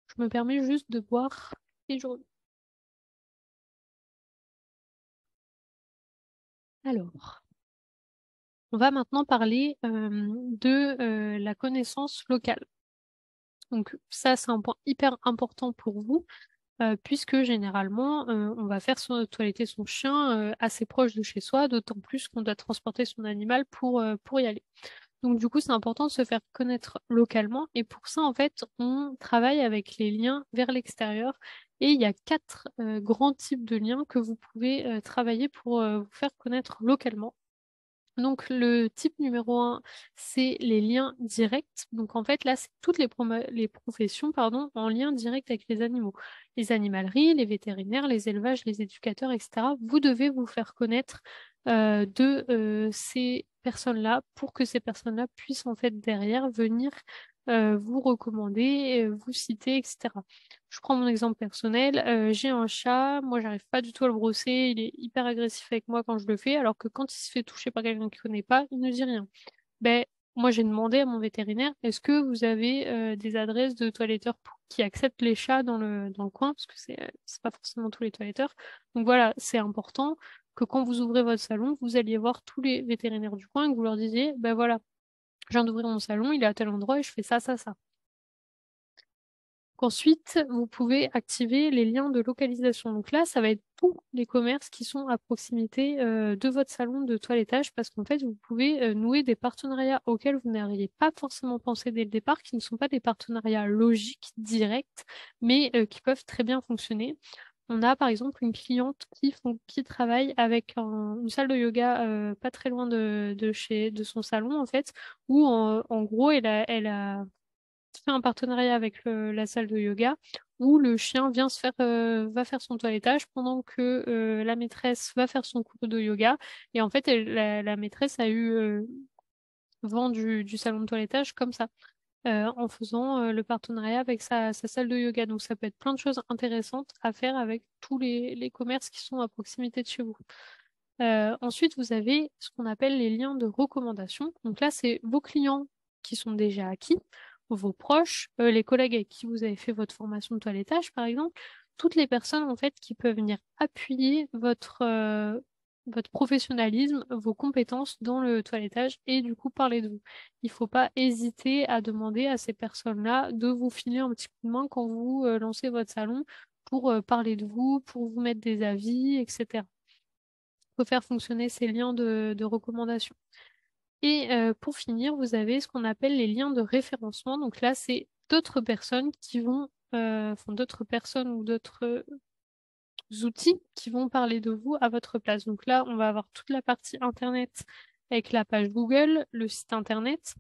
Je me permets juste de boire et je reviens. Alors, on va maintenant parler de la connaissance locale. Donc ça, c'est un point hyper important pour vous, puisque généralement, on va faire toiletter son chien assez proche de chez soi, d'autant plus qu'on doit transporter son animal pour y aller. Donc du coup, c'est important de se faire connaître localement et pour ça, en fait, on travaille avec les liens vers l'extérieur et il y a quatre grands types de liens que vous pouvez travailler pour vous faire connaître localement. Donc le type numéro un, c'est les liens directs. Donc en fait, là, c'est toutes les professions pardon, en lien direct avec les animaux. Les animaleries, les vétérinaires, les élevages, les éducateurs, etc. Vous devez vous faire connaître de ces personnes-là pour que ces personnes-là puissent en fait derrière venir vous recommander, vous citer, etc. Je prends mon exemple personnel. J'ai un chat, moi j'arrive pas du tout à le brosser, il est hyper agressif avec moi quand je le fais, alors que quand il se fait toucher par quelqu'un qu'il connaît pas, il ne dit rien. Ben, moi, j'ai demandé à mon vétérinaire, est-ce que vous avez des adresses de toiletteurs qui acceptent les chats dans le coin? Parce que c'est pas forcément tous les toiletteurs. Donc voilà, c'est important que quand vous ouvrez votre salon, vous alliez voir tous les vétérinaires du coin et que vous leur disiez, ben voilà, je viens d'ouvrir mon salon, il est à tel endroit et je fais ça, ça, ça. Ensuite, vous pouvez activer les liens de localisation. Donc là, ça va être tous les commerces qui sont à proximité de votre salon de toilettage parce qu'en fait, vous pouvez nouer des partenariats auxquels vous n'auriez pas forcément pensé dès le départ, qui ne sont pas des partenariats logiques, directs, mais qui peuvent très bien fonctionner. On a par exemple une cliente qui travaille avec une salle de yoga pas très loin de son salon en fait, où en gros elle a fait un partenariat avec la salle de yoga où le chien va faire son toilettage pendant que la maîtresse va faire son cours de yoga. Et en fait, la maîtresse a eu vent du salon de toilettage comme ça, en faisant le partenariat avec sa salle de yoga. Donc ça peut être plein de choses intéressantes à faire avec tous les commerces qui sont à proximité de chez vous. Ensuite, vous avez ce qu'on appelle les liens de recommandation. Donc là, c'est vos clients qui sont déjà acquis, vos proches, les collègues avec qui vous avez fait votre formation de toilettage, par exemple, toutes les personnes en fait qui peuvent venir appuyer votre professionnalisme, vos compétences dans le toilettage et du coup parler de vous. Il ne faut pas hésiter à demander à ces personnes-là de vous filer un petit coup de main quand vous lancez votre salon pour parler de vous, pour vous mettre des avis, etc. Faut faire fonctionner ces liens de recommandation. Et pour finir, vous avez ce qu'on appelle les liens de référencement. Donc là, c'est d'autres personnes qui vont, enfin d'autres personnes ou d'autres outils qui vont parler de vous à votre place. Donc là, on va avoir toute la partie Internet avec la page Google, le site Internet.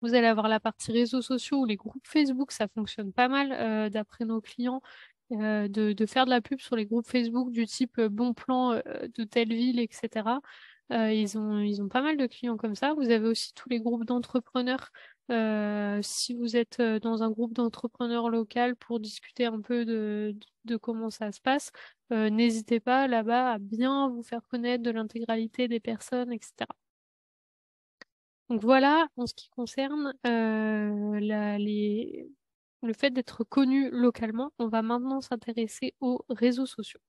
Vous allez avoir la partie réseaux sociaux ou les groupes Facebook, ça fonctionne pas mal d'après nos clients. De faire de la pub sur les groupes Facebook du type bon plan de telle ville, etc. Ils ont pas mal de clients comme ça. Vous avez aussi tous les groupes d'entrepreneurs. Si vous êtes dans un groupe d'entrepreneurs local pour discuter un peu de comment ça se passe, n'hésitez pas là-bas à bien vous faire connaître de l'intégralité des personnes, etc. Donc voilà, en ce qui concerne le fait d'être connu localement, on va maintenant s'intéresser aux réseaux sociaux.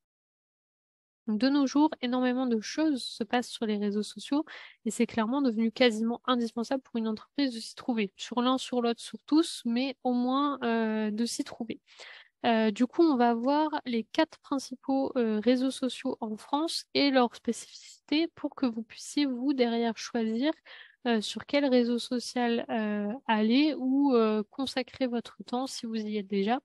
Donc, de nos jours, énormément de choses se passent sur les réseaux sociaux et c'est clairement devenu quasiment indispensable pour une entreprise de s'y trouver. Sur l'un, sur l'autre, sur tous, mais au moins de s'y trouver. Du coup, on va voir les 4 principaux réseaux sociaux en France et leurs spécificités pour que vous puissiez, vous, derrière, choisir sur quel réseau social aller ou consacrer votre temps si vous y êtes déjà.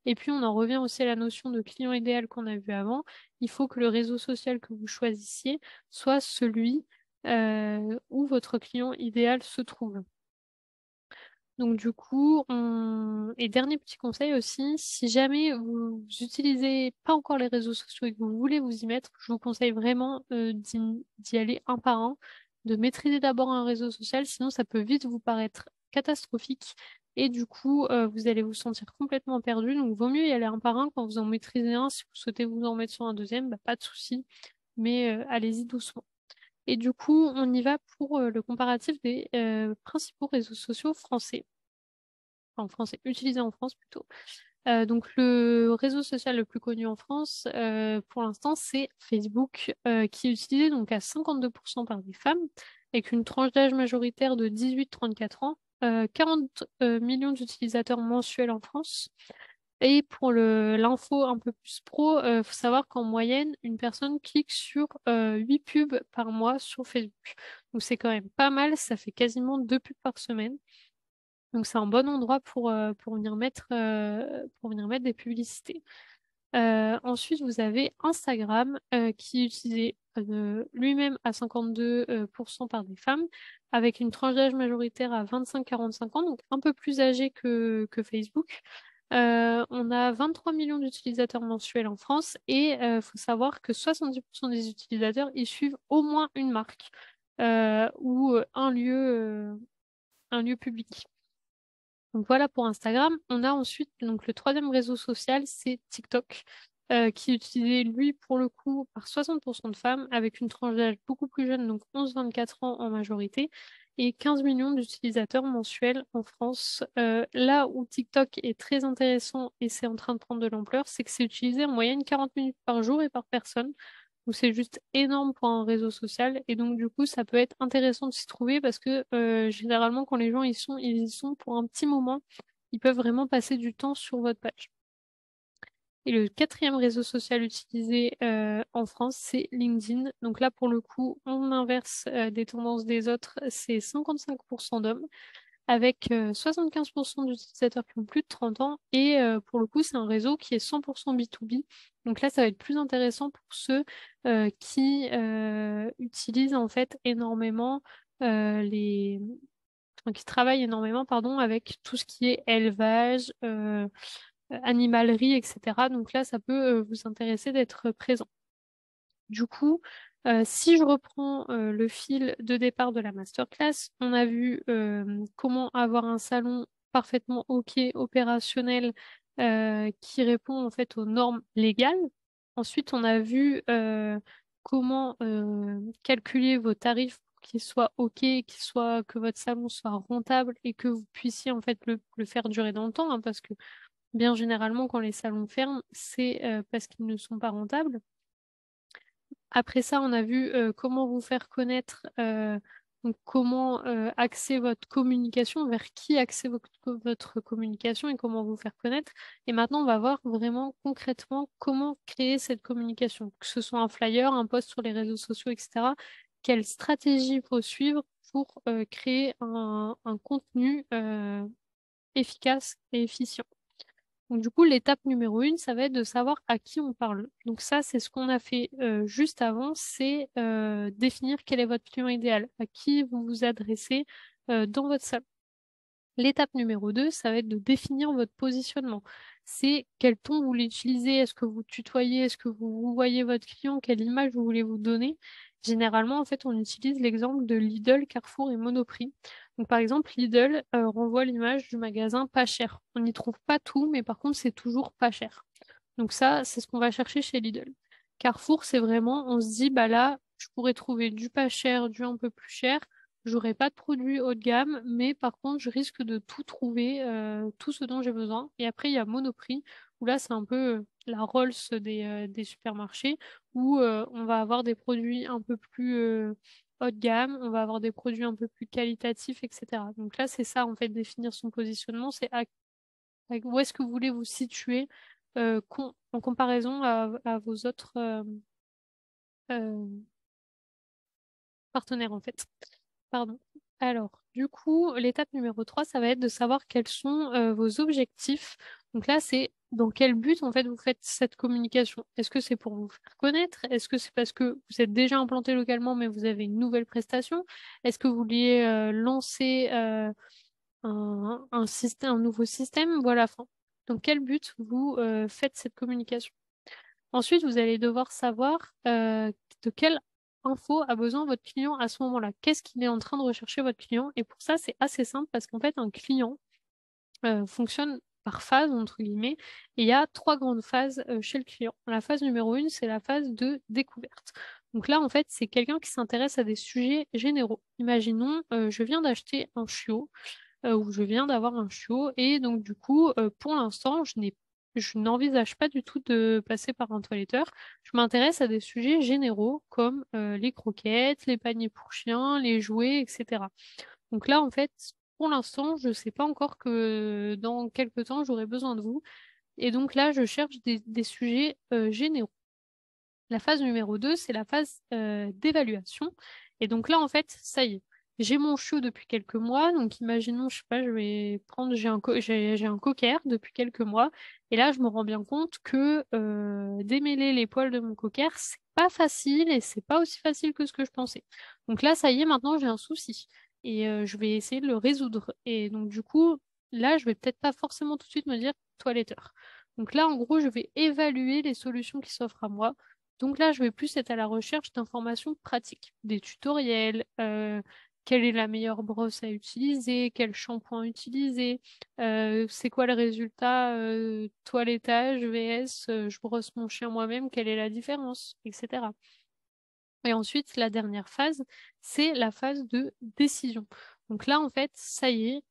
Et puis, on en revient aussi à la notion de client idéal qu'on a vu avant. Il faut que le réseau social que vous choisissiez soit celui où votre client idéal se trouve. Donc du coup, et dernier petit conseil aussi, si jamais vous utilisez pas encore les réseaux sociaux et que vous voulez vous y mettre, je vous conseille vraiment d'y aller un par un, de maîtriser d'abord un réseau social, sinon ça peut vite vous paraître catastrophique et du coup vous allez vous sentir complètement perdu. Donc vaut mieux y aller un par un quand vous en maîtrisez un. Si vous souhaitez vous en mettre sur un deuxième, bah, pas de souci, mais allez-y doucement. Et du coup, on y va pour le comparatif des principaux réseaux sociaux français en français, utilisé en France plutôt. Donc le réseau social le plus connu en France, pour l'instant, c'est Facebook, qui est utilisé donc à 52% par des femmes, avec une tranche d'âge majoritaire de 18-34 ans, 40 millions d'utilisateurs mensuels en France. Et pour l'info un peu plus pro, faut savoir qu'en moyenne, une personne clique sur 8 pubs par mois sur Facebook. Donc c'est quand même pas mal, ça fait quasiment 2 pubs par semaine. Donc c'est un bon endroit pour venir mettre des publicités. Ensuite, vous avez Instagram qui est utilisé lui-même à 52% par des femmes, avec une tranche d'âge majoritaire à 25-45 ans, donc un peu plus âgé que Facebook. On a 23 millions d'utilisateurs mensuels en France et il faut savoir que 70% des utilisateurs y suivent au moins une marque ou un lieu public. Donc voilà pour Instagram. On a ensuite donc le troisième réseau social, c'est TikTok, qui est utilisé lui pour le coup par 60% de femmes, avec une tranche d'âge beaucoup plus jeune, donc 11-24 ans en majorité. et 15 millions d'utilisateurs mensuels en France. Là où TikTok est très intéressant et c'est en train de prendre de l'ampleur, c'est que c'est utilisé en moyenne 40 minutes par jour et par personne. Donc c'est juste énorme pour un réseau social et donc du coup ça peut être intéressant de s'y trouver parce que généralement quand les gens ils y sont pour un petit moment, ils peuvent vraiment passer du temps sur votre page. Et le quatrième réseau social utilisé en France, c'est LinkedIn. Donc là, pour le coup, on inverse des tendances des autres. C'est 55% d'hommes, avec 75% d'utilisateurs qui ont plus de 30 ans. Et pour le coup, c'est un réseau qui est 100% B2B. Donc là, ça va être plus intéressant pour ceux qui utilisent en fait énormément enfin, qui travaillent énormément, pardon, avec tout ce qui est élevage. Animalerie, etc. Donc là, ça peut vous intéresser d'être présent. Du coup, si je reprends le fil de départ de la masterclass, on a vu comment avoir un salon parfaitement OK, opérationnel, qui répond en fait aux normes légales. Ensuite, on a vu comment calculer vos tarifs pour qu'ils soient OK, que votre salon soit rentable et que vous puissiez en fait le faire durer dans le temps, hein, parce que bien généralement, quand les salons ferment, c'est parce qu'ils ne sont pas rentables. Après ça, on a vu comment vous faire connaître, donc comment axer votre communication, vers qui axer votre communication et comment vous faire connaître. Et maintenant, on va voir vraiment concrètement comment créer cette communication, que ce soit un flyer, un post sur les réseaux sociaux, etc. Quelle stratégie il faut suivre pour créer un contenu efficace et efficient. Donc, du coup, l'étape numéro 1, ça va être de savoir à qui on parle. Donc ça, c'est ce qu'on a fait juste avant, c'est définir quel est votre client idéal, à qui vous vous adressez dans votre salon. L'étape numéro 2, ça va être de définir votre positionnement. C'est quel ton vous voulez utiliser, est-ce que vous tutoyez, est-ce que vous voyez votre client, quelle image vous voulez vous donner. Généralement, en fait, on utilise l'exemple de Lidl, Carrefour et Monoprix. Donc, par exemple, Lidl renvoie l'image du magasin pas cher. On n'y trouve pas tout, mais par contre, c'est toujours pas cher. Donc ça, c'est ce qu'on va chercher chez Lidl. Carrefour, c'est vraiment, on se dit, bah là, je pourrais trouver du pas cher, du un peu plus cher. J'aurai pas de produits haut de gamme, mais par contre, je risque de tout trouver, tout ce dont j'ai besoin. Et après, il y a Monoprix, où là, c'est un peu la Rolls des supermarchés, où on va avoir des produits un peu plus haut de gamme, on va avoir des produits un peu plus qualitatifs, etc. Donc là, c'est ça, en fait, définir son positionnement, c'est où est-ce que vous voulez vous situer en comparaison à vos autres euh, partenaires, en fait. Pardon. Alors, du coup, l'étape numéro 3, ça va être de savoir quels sont vos objectifs. Donc là, c'est dans quel but, en fait, vous faites cette communication. Est-ce que c'est pour vous faire connaître? Est-ce que c'est parce que vous êtes déjà implanté localement, mais vous avez une nouvelle prestation? Est-ce que vous vouliez lancer un système, un nouveau système? Voilà. Enfin, dans quel but vous faites cette communication? Ensuite, vous allez devoir savoir de quelle info a besoin votre client à ce moment-là. Qu'est-ce qu'il est en train de rechercher votre client? Et pour ça, c'est assez simple parce qu'en fait, un client fonctionne par phase, entre guillemets, et il y a trois grandes phases chez le client. La phase numéro 1, c'est la phase de découverte. Donc là, en fait, c'est quelqu'un qui s'intéresse à des sujets généraux. Imaginons, je viens d'acheter un chiot où je viens d'avoir un chiot et donc du coup, pour l'instant, je n'envisage pas du tout de passer par un toiletteur. Je m'intéresse à des sujets généraux comme les croquettes, les paniers pour chiens, les jouets, etc. Donc là, en fait, pour l'instant, je ne sais pas encore que dans quelques temps, j'aurai besoin de vous. Et donc là, je cherche des sujets généraux. La phase numéro 2, c'est la phase d'évaluation. Et donc là, en fait, ça y est, j'ai mon chiot depuis quelques mois. Donc imaginons, je sais pas, je vais prendre, j'ai un cocker depuis quelques mois. Et là, je me rends bien compte que démêler les poils de mon cocker, c'est pas facile et c'est pas aussi facile que ce que je pensais. Donc là, ça y est, maintenant, j'ai un souci. Et je vais essayer de le résoudre. Et donc, du coup, là, je vais peut-être pas forcément tout de suite me dire toiletteur. Donc là, en gros, je vais évaluer les solutions qui s'offrent à moi. Donc là, je vais plus être à la recherche d'informations pratiques, des tutoriels, quelle est la meilleure brosse à utiliser, quel shampoing utiliser, c'est quoi le résultat toilettage vs je brosse mon chien moi-même, quelle est la différence, etc. Et ensuite, la dernière phase, c'est la phase de décision. Donc là, en fait, ça y est,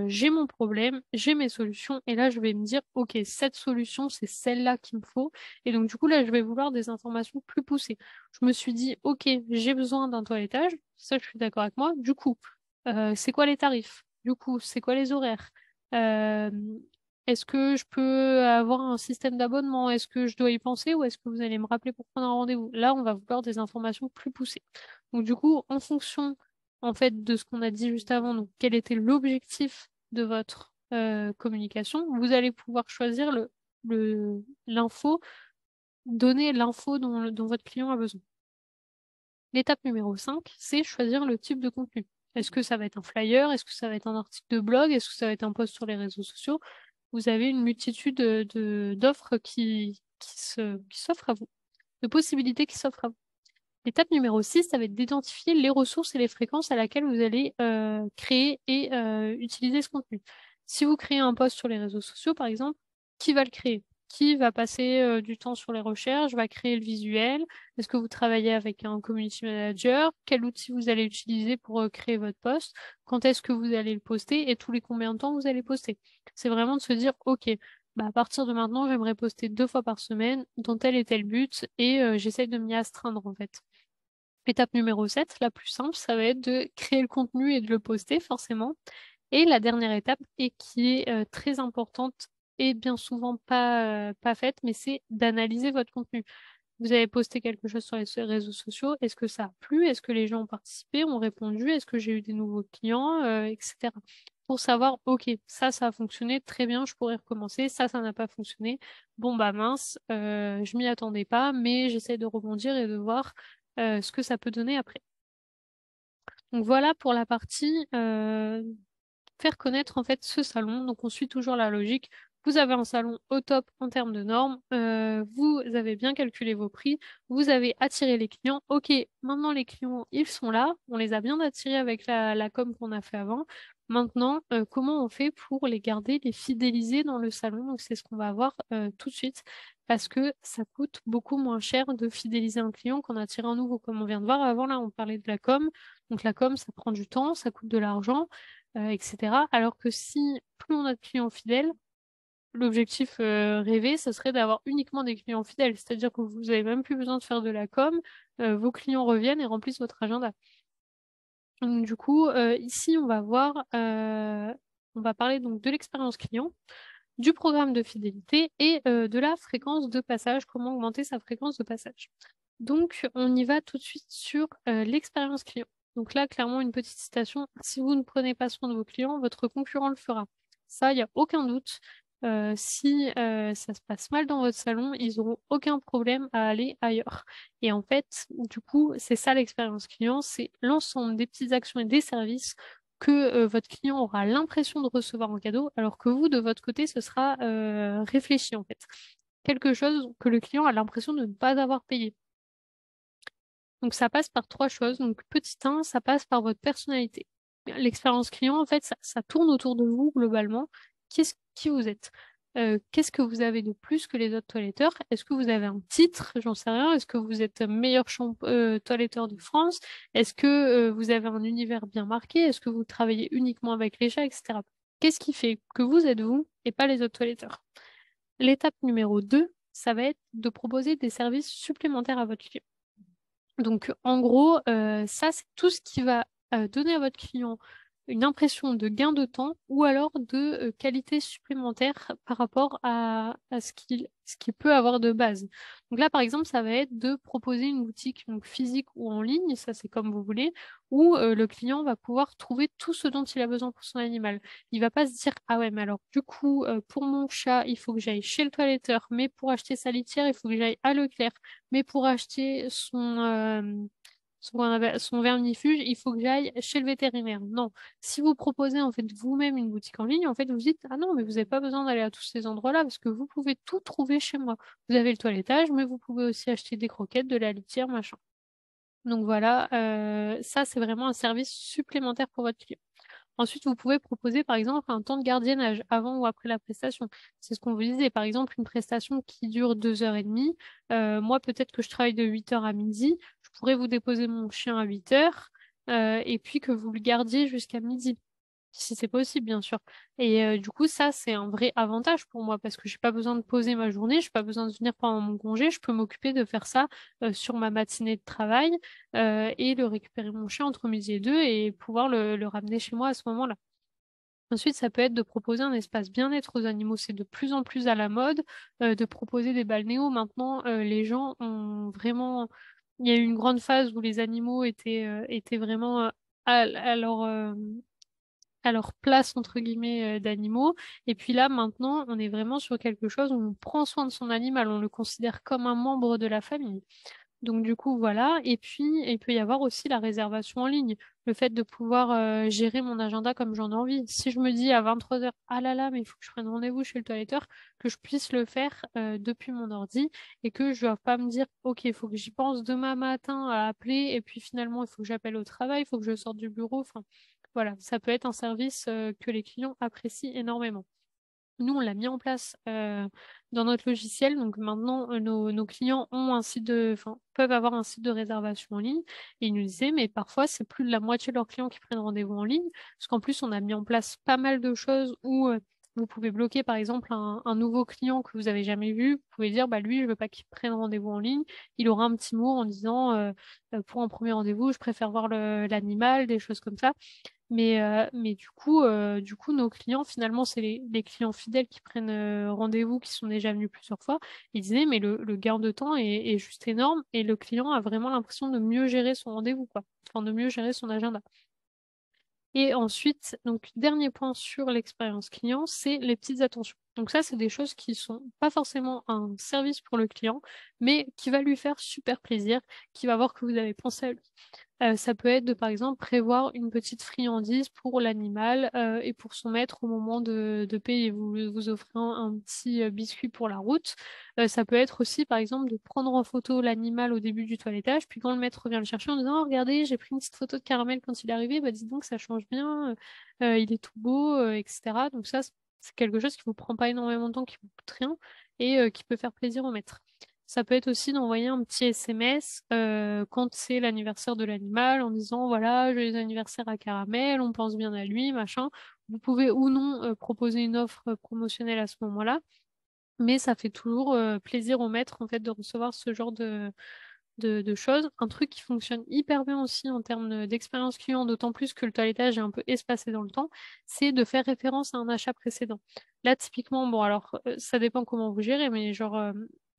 j'ai mon problème, j'ai mes solutions, et là, je vais me dire, OK, cette solution, c'est celle-là qu'il me faut. Et donc, du coup, là, je vais vouloir des informations plus poussées. Je me suis dit, OK, j'ai besoin d'un toilettage, ça, je suis d'accord avec moi. Du coup, c'est quoi les tarifs? Du coup, c'est quoi les horaires? Euh, Est-ce que je peux avoir un système d'abonnement? Est-ce que je dois y penser ou est-ce que vous allez me rappeler pour prendre un rendez-vous? Là, on va vouloir des informations plus poussées. Donc, du coup, en fonction, en fait, de ce qu'on a dit juste avant, donc quel était l'objectif de votre communication, vous allez pouvoir choisir l'info, donner l'info dont votre client a besoin. L'étape numéro 5, c'est choisir le type de contenu. Est-ce que ça va être un flyer? Est-ce que ça va être un article de blog? Est-ce que ça va être un post sur les réseaux sociaux? Vous avez une multitude d'offres qui s'offrent à vous, de possibilités qui s'offrent à vous. L'étape numéro 6, ça va être d'identifier les ressources et les fréquences à laquelle vous allez créer et utiliser ce contenu. Si vous créez un post sur les réseaux sociaux, par exemple, qui va le créer? Qui va passer du temps sur les recherches, va créer le visuel? Est-ce que vous travaillez avec un community manager? Quel outil vous allez utiliser pour créer votre post? Quand est-ce que vous allez le poster et tous les combien de temps vous allez poster? C'est vraiment de se dire, OK, bah, à partir de maintenant, j'aimerais poster 2 fois par semaine dans tel et tel but et j'essaye de m'y astreindre en fait. Étape numéro 7, la plus simple, ça va être de créer le contenu et de le poster forcément. Et la dernière étape, et qui est très importante et bien souvent pas faite, mais c'est d'analyser votre contenu. Vous avez posté quelque chose sur les réseaux sociaux, est-ce que ça a plu? Est-ce que les gens ont participé, ont répondu? Est-ce que j'ai eu des nouveaux clients, etc. Pour savoir, ok, ça a fonctionné, très bien, je pourrais recommencer, ça n'a pas fonctionné. Bon bah mince, je m'y attendais pas, mais j'essaie de rebondir et de voir ce que ça peut donner après. Donc voilà pour la partie faire connaître en fait ce salon. Donc on suit toujours la logique. Vous avez un salon au top en termes de normes, vous avez bien calculé vos prix, vous avez attiré les clients. Ok, maintenant les clients, ils sont là, on les a bien attirés avec la com qu'on a fait avant. Maintenant, comment on fait pour les garder, les fidéliser dans le salon? Donc c'est ce qu'on va voir tout de suite parce que ça coûte beaucoup moins cher de fidéliser un client qu'en attirer un nouveau. Comme on vient de voir avant, là, on parlait de la com. Donc la com, ça prend du temps, ça coûte de l'argent, etc. Alors que si plus on a de clients fidèles, l'objectif rêvé, ce serait d'avoir uniquement des clients fidèles. C'est-à-dire que vous n'avez même plus besoin de faire de la com, vos clients reviennent et remplissent votre agenda. Donc, du coup, ici, on va parler donc de l'expérience client, du programme de fidélité et de la fréquence de passage, comment augmenter sa fréquence de passage. Donc, on y va tout de suite sur l'expérience client. Donc là, clairement, une petite citation. Si vous ne prenez pas soin de vos clients, votre concurrent le fera. Ça, il n'y a aucun doute. Si ça se passe mal dans votre salon, ils n'auront aucun problème à aller ailleurs. Et en fait, du coup, c'est ça l'expérience client, c'est l'ensemble des petites actions et des services que votre client aura l'impression de recevoir en cadeau, alors que vous, de votre côté, ce sera réfléchi en fait. Quelque chose que le client a l'impression de ne pas avoir payé. Donc ça passe par 3 choses. Donc petit 1, ça passe par votre personnalité. L'expérience client, en fait, ça tourne autour de vous globalement. Qui vous êtes? Qu'est-ce que vous avez de plus que les autres toiletteurs? Est-ce que vous avez un titre? J'en sais rien. Est-ce que vous êtes meilleur toiletteur de France? Est-ce que vous avez un univers bien marqué? Est-ce que vous travaillez uniquement avec les chats, etc. Qu'est-ce qui fait que vous êtes vous et pas les autres toiletteurs? L'étape numéro 2, ça va être de proposer des services supplémentaires à votre client. Donc, en gros, ça, c'est tout ce qui va donner à votre client une impression de gain de temps ou alors de qualité supplémentaire par rapport à ce qu'il peut avoir de base. Donc là, par exemple, ça va être de proposer une boutique donc physique ou en ligne, ça c'est comme vous voulez, où le client va pouvoir trouver tout ce dont il a besoin pour son animal. Il va pas se dire, ah ouais, mais alors du coup, pour mon chat, il faut que j'aille chez le toiletteur, mais pour acheter sa litière, il faut que j'aille à Leclerc, mais pour acheter son vermifuge, il faut que j'aille chez le vétérinaire. Non. Si vous proposez en fait vous-même une boutique en ligne, en fait vous dites, ah non, mais vous n'avez pas besoin d'aller à tous ces endroits-là parce que vous pouvez tout trouver chez moi. Vous avez le toilettage, mais vous pouvez aussi acheter des croquettes, de la litière, machin. Donc voilà, ça c'est vraiment un service supplémentaire pour votre client. Ensuite, vous pouvez proposer par exemple un temps de gardiennage avant ou après la prestation. C'est ce qu'on vous disait. Par exemple, une prestation qui dure 2 heures et demie. Moi, peut-être que je travaille de 8 heures à midi. Je pourrais vous déposer mon chien à 8 heures et puis que vous le gardiez jusqu'à midi si c'est possible, bien sûr. Et du coup, ça, c'est un vrai avantage pour moi parce que j'ai pas besoin de poser ma journée, j'ai pas besoin de venir pendant mon congé, je peux m'occuper de faire ça sur ma matinée de travail et de récupérer mon chien entre midi et deux et pouvoir le ramener chez moi à ce moment-là. Ensuite, ça peut être de proposer un espace bien-être aux animaux. C'est de plus en plus à la mode de proposer des balnéos. Maintenant, les gens ont vraiment... Il y a eu une grande phase où les animaux étaient vraiment à leur place, entre guillemets, d'animaux. Et puis là, maintenant, on est vraiment sur quelque chose où on prend soin de son animal, on le considère comme un membre de la famille. Donc du coup, voilà. Et puis, il peut y avoir aussi la réservation en ligne, le fait de pouvoir gérer mon agenda comme j'en ai envie. Si je me dis à 23 heures, ah là là, mais il faut que je prenne rendez-vous chez le toiletteur, que je puisse le faire depuis mon ordi et que je ne dois pas me dire, ok, il faut que j'y pense demain matin à appeler et puis finalement, il faut que j'appelle au travail, il faut que je sorte du bureau. Enfin, voilà, ça peut être un service que les clients apprécient énormément. Nous, on l'a mis en place dans notre logiciel. Donc maintenant, nos clients ont un site enfin, peuvent avoir un site de réservation en ligne. Et ils nous disaient, mais parfois, c'est plus de la moitié de leurs clients qui prennent rendez-vous en ligne. Parce qu'en plus, on a mis en place pas mal de choses où vous pouvez bloquer, par exemple, un nouveau client que vous avez jamais vu. Vous pouvez dire, bah, lui, je veux pas qu'il prenne rendez-vous en ligne. Il aura un petit mot en disant, pour un premier rendez-vous, je préfère voir l'animal, des choses comme ça. Mais du coup, nos clients, finalement, c'est les clients fidèles qui prennent rendez-vous, qui sont déjà venus plusieurs fois. Ils disaient, mais le gain de temps est juste énorme et le client a vraiment l'impression de mieux gérer son rendez-vous, quoi. Enfin, de mieux gérer son agenda. Et ensuite, donc, dernier point sur l'expérience client, c'est les petites attentions. Donc ça, c'est des choses qui sont pas forcément un service pour le client, mais qui va lui faire super plaisir, qui va voir que vous avez pensé à lui. Ça peut être de, par exemple, prévoir une petite friandise pour l'animal et pour son maître au moment de payer. Vous offrez un petit biscuit pour la route. Ça peut être aussi, par exemple, de prendre en photo l'animal au début du toilettage, puis quand le maître vient le chercher en disant, oh, regardez, j'ai pris une petite photo de Caramel quand il est arrivé, bah dites donc, ça change bien, il est tout beau, etc. Donc ça, c'est quelque chose qui vous prend pas énormément de temps, qui vous coûte rien et qui peut faire plaisir au maître. Ça peut être aussi d'envoyer un petit SMS quand c'est l'anniversaire de l'animal en disant voilà, joyeux anniversaire à Caramel, on pense bien à lui, machin. Vous pouvez ou non proposer une offre promotionnelle à ce moment-là, mais ça fait toujours plaisir au maître en fait de recevoir ce genre de choses. Un truc qui fonctionne hyper bien aussi en termes d'expérience client, d'autant plus que le toilettage est un peu espacé dans le temps, c'est de faire référence à un achat précédent. Là, typiquement, bon, alors ça dépend comment vous gérez, mais genre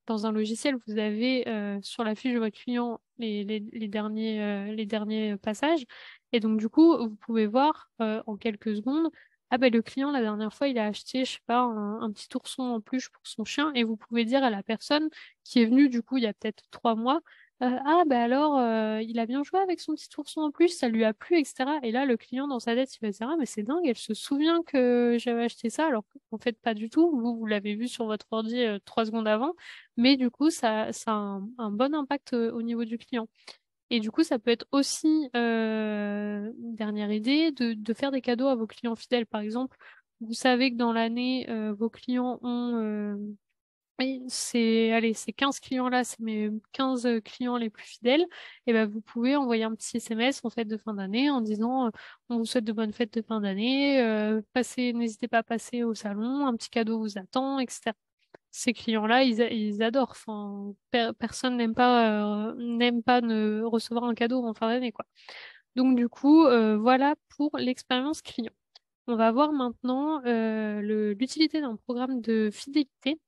dans un logiciel, vous avez sur la fiche de votre client les derniers passages. Et donc, du coup, vous pouvez voir en quelques secondes, ah ben le client, la dernière fois, il a acheté, je sais pas, un petit ourson en peluche pour son chien, et vous pouvez dire à la personne qui est venue, du coup, il y a peut-être 3 mois, ah, bah alors, il a bien joué avec son petit ourson en plus, ça lui a plu, etc. Et là, le client, dans sa tête, il va se dire, ah, mais c'est dingue, elle se souvient que j'avais acheté ça, alors qu'en fait, pas du tout. Vous l'avez vu sur votre ordi 3 secondes avant. Mais du coup, ça a un bon impact au niveau du client. Et du coup, ça peut être aussi, une dernière idée, de faire des cadeaux à vos clients fidèles. Par exemple, vous savez que dans l'année, vos clients ont oui, allez, ces 15 clients-là, c'est mes 15 clients les plus fidèles. Et ben, vous pouvez envoyer un petit SMS en fête de fin d'année en disant on vous souhaite de bonnes fêtes de fin d'année, n'hésitez pas à passer au salon, un petit cadeau vous attend, etc. Ces clients-là, ils adorent. Enfin, personne n'aime pas ne recevoir un cadeau en fin d'année, quoi. Donc, du coup, voilà pour l'expérience client. On va voir maintenant l'utilité d'un programme de fidélité.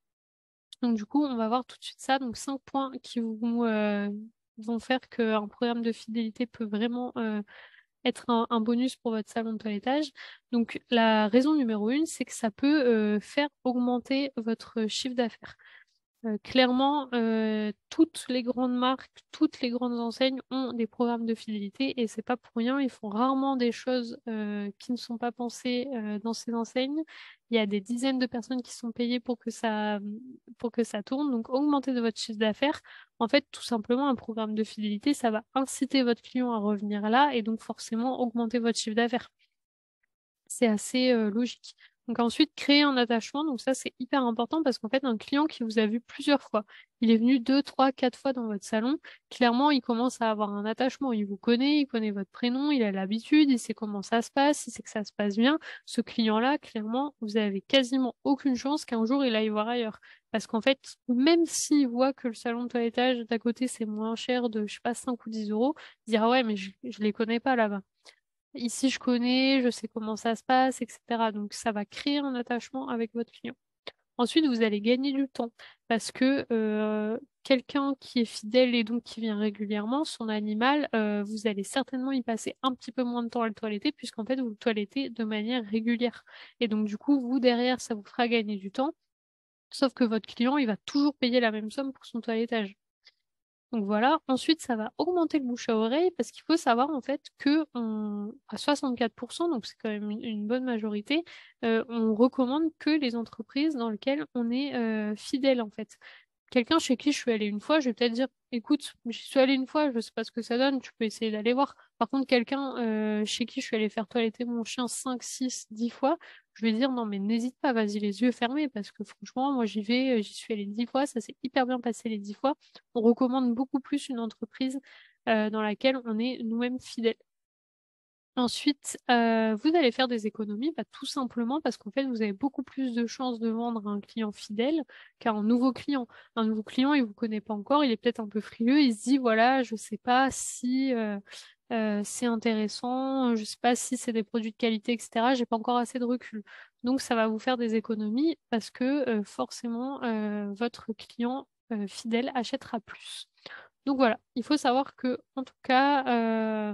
Donc du coup, on va voir tout de suite ça. Donc 5 points qui vont faire qu'un programme de fidélité peut vraiment être un bonus pour votre salon de toilettage. Donc la raison numéro une, c'est que ça peut faire augmenter votre chiffre d'affaires. Clairement, toutes les grandes marques, toutes les grandes enseignes ont des programmes de fidélité et c'est pas pour rien. Ils font rarement des choses qui ne sont pas pensées dans ces enseignes. Il y a des dizaines de personnes qui sont payées pour que ça tourne. Donc, augmenter de votre chiffre d'affaires. En fait, tout simplement, un programme de fidélité, ça va inciter votre client à revenir là et donc forcément augmenter votre chiffre d'affaires. C'est assez logique. Donc ensuite, créer un attachement. Donc ça, c'est hyper important parce qu'en fait, un client qui vous a vu plusieurs fois, il est venu 2, 3, 4 fois dans votre salon, clairement, il commence à avoir un attachement. Il vous connaît, il connaît votre prénom, il a l'habitude, il sait comment ça se passe, il sait que ça se passe bien. Ce client-là, clairement, vous avez quasiment aucune chance qu'un jour il aille voir ailleurs. Parce qu'en fait, même s'il voit que le salon de toilettage d'à côté, c'est moins cher de, je sais pas, 5 ou 10 euros, il dira ouais, mais je les connais pas là-bas. Ici, je connais, je sais comment ça se passe, etc. Donc, ça va créer un attachement avec votre client. Ensuite, vous allez gagner du temps parce que quelqu'un qui est fidèle et donc qui vient régulièrement, son animal, vous allez certainement y passer un petit peu moins de temps à le toiletter puisqu'en fait, vous le toilettez de manière régulière. Et donc, du coup, vous, derrière, ça vous fera gagner du temps. Sauf que votre client, il va toujours payer la même somme pour son toilettage. Donc voilà. Ensuite, ça va augmenter le bouche à oreille parce qu'il faut savoir en fait que à 64%, donc c'est quand même une bonne majorité, on recommande que les entreprises dans lesquelles on est fidèle en fait. Quelqu'un chez qui je suis allée une fois, je vais peut-être dire, écoute, j'y suis allée une fois, je sais pas ce que ça donne, tu peux essayer d'aller voir. Par contre, quelqu'un chez qui je suis allée faire toiletter mon chien 5, 6, 10 fois, je vais dire, non, mais n'hésite pas, vas-y les yeux fermés, parce que franchement, moi j'y vais, j'y suis allée 10 fois, ça s'est hyper bien passé les 10 fois. On recommande beaucoup plus une entreprise dans laquelle on est nous-mêmes fidèles. Ensuite, vous allez faire des économies, bah, tout simplement parce qu'en fait, vous avez beaucoup plus de chances de vendre à un client fidèle qu'à un nouveau client. Un nouveau client, il vous connaît pas encore, il est peut-être un peu frileux, il se dit, voilà, je sais pas si c'est intéressant, je sais pas si c'est des produits de qualité, etc. J'ai pas encore assez de recul. Donc, ça va vous faire des économies parce que forcément, votre client fidèle achètera plus. Donc voilà, il faut savoir que, en tout cas,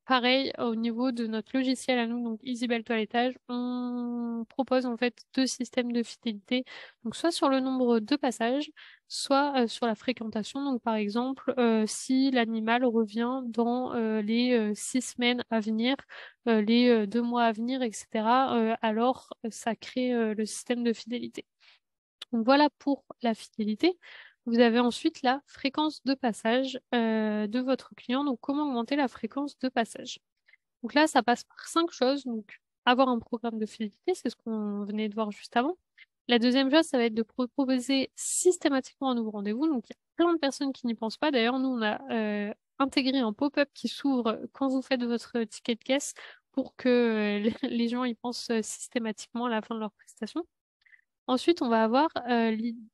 pareil, au niveau de notre logiciel à nous, donc Isabelle Toilettage, on propose en fait deux systèmes de fidélité. Donc soit sur le nombre de passages, soit sur la fréquentation. Donc par exemple, si l'animal revient dans les 6 semaines à venir, les 2 mois à venir, etc., alors ça crée le système de fidélité. Donc voilà pour la fidélité. Vous avez ensuite la fréquence de passage de votre client. Donc comment augmenter la fréquence de passage? Donc là, ça passe par 5 choses. Donc avoir un programme de fidélité, c'est ce qu'on venait de voir juste avant. La deuxième chose, ça va être de proposer systématiquement un nouveau rendez-vous. Donc il y a plein de personnes qui n'y pensent pas. D'ailleurs, nous, on a intégré un pop-up qui s'ouvre quand vous faites votre ticket de caisse pour que les gens y pensent systématiquement à la fin de leur prestation. Ensuite, on va avoir